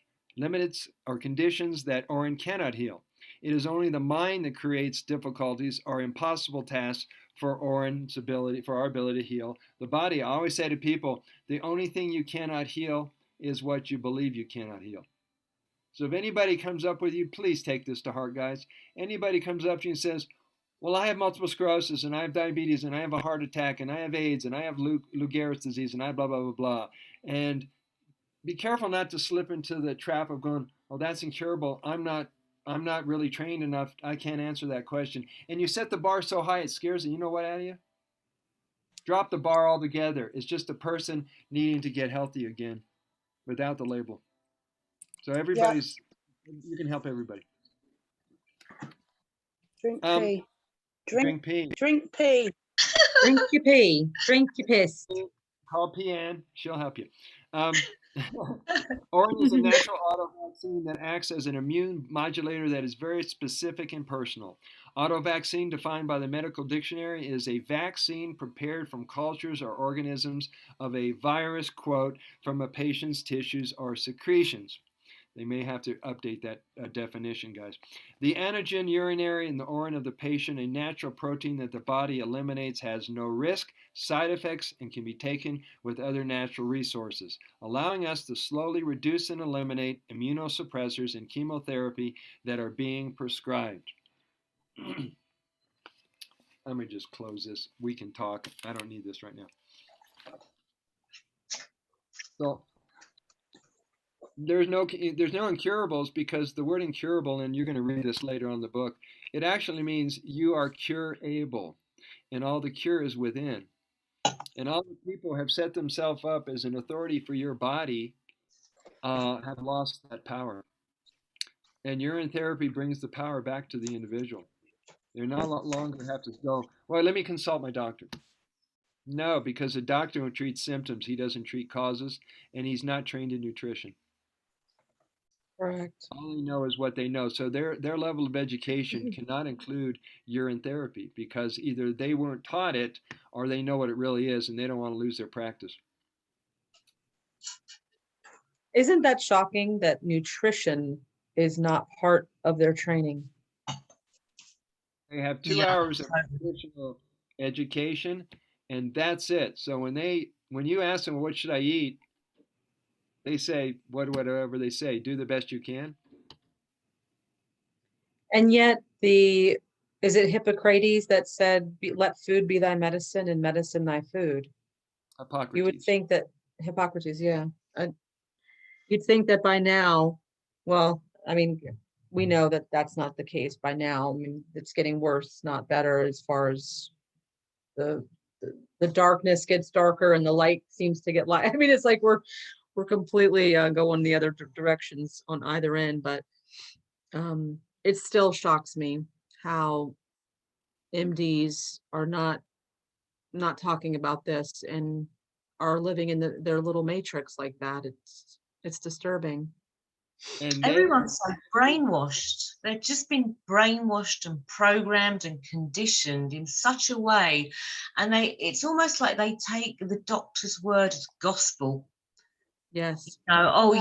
or conditions that urine cannot heal. It is only the mind that creates difficulties or impossible tasks for our ability to heal the body. I always say to people, the only thing you cannot heal is what you believe you cannot heal. So if anybody comes up with you, please take this to heart, guys. Anybody comes up to you and says, well, I have multiple sclerosis, and I have diabetes, and I have a heart attack, and I have AIDS, and I have Lou Gehrig's disease, and I blah, blah, blah, blah. And be careful not to slip into the trap of going, oh, that's incurable. I'm not really trained enough. I can't answer that question. And you set the bar so high it scares the, you know what, out of you? Drop the bar altogether. It's just a person needing to get healthy again without the label. So you can help everybody. Drink pee. Drink pee. Drink pee. Drink your pee. Drink your piss. Call Pianne. She'll help you. Orin is a natural autovaccine that acts as an immune modulator that is very specific and personal. Autovaccine, defined by the medical dictionary, is a vaccine prepared from cultures or organisms of a virus, quote, from a patient's tissues or secretions. They may have to update that definition, guys. The antigen urinary in the urine of the patient, a natural protein that the body eliminates, has no risk, side effects, and can be taken with other natural resources, allowing us to slowly reduce and eliminate immunosuppressors and chemotherapy that are being prescribed. Let me just close this. We can talk. I don't need this right now. So there's no incurables, because the word incurable, and you're going to read this later on in the book, it actually means you are curable, and all the cure is within. And all the people have set themselves up as an authority for your body have lost that power. And urine therapy brings the power back to the individual. They no longer have to go, well, let me consult my doctor. No, because the doctor treats symptoms. He doesn't treat causes, and he's not trained in nutrition. Correct. All they know is what they know. So their level of education cannot include urine therapy, because either they weren't taught it or they know what it really is and they don't want to lose their practice. Isn't that shocking that nutrition is not part of their training? They have 2 hours of nutritional education, and that's it. So when you ask them, what should I eat? They say whatever they say. Do the best you can. And yet is it Hippocrates that said, let food be thy medicine and medicine thy food? Hippocrates. You would think that Hippocrates, yeah. You'd think that by now, well, I mean, we know that that's not the case by now. I mean, it's getting worse, not better, as far as the darkness gets darker and the light seems to get light. I mean, it's like we're completely going the other directions on either end, but it still shocks me how MDs are not talking about this and are living in their little matrix like that. It's disturbing. And everyone's so brainwashed. They've just been brainwashed and programmed and conditioned in such a way, and it's almost like they take the doctor's word as gospel. Yes. No,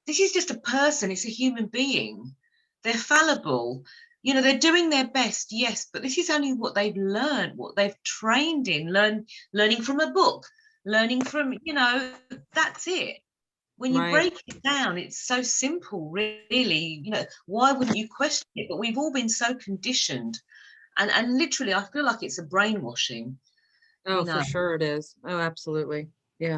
this is just a person. It's a human being. They're fallible. They're doing their best, yes, but this is only what they've learned, what they've trained in, learning from a book, learning from, that's it. When you break it down, it's so simple, really. Why wouldn't you question it? But we've all been so conditioned, and literally, I feel like it's a brainwashing. Oh, for sure it is. Oh, absolutely.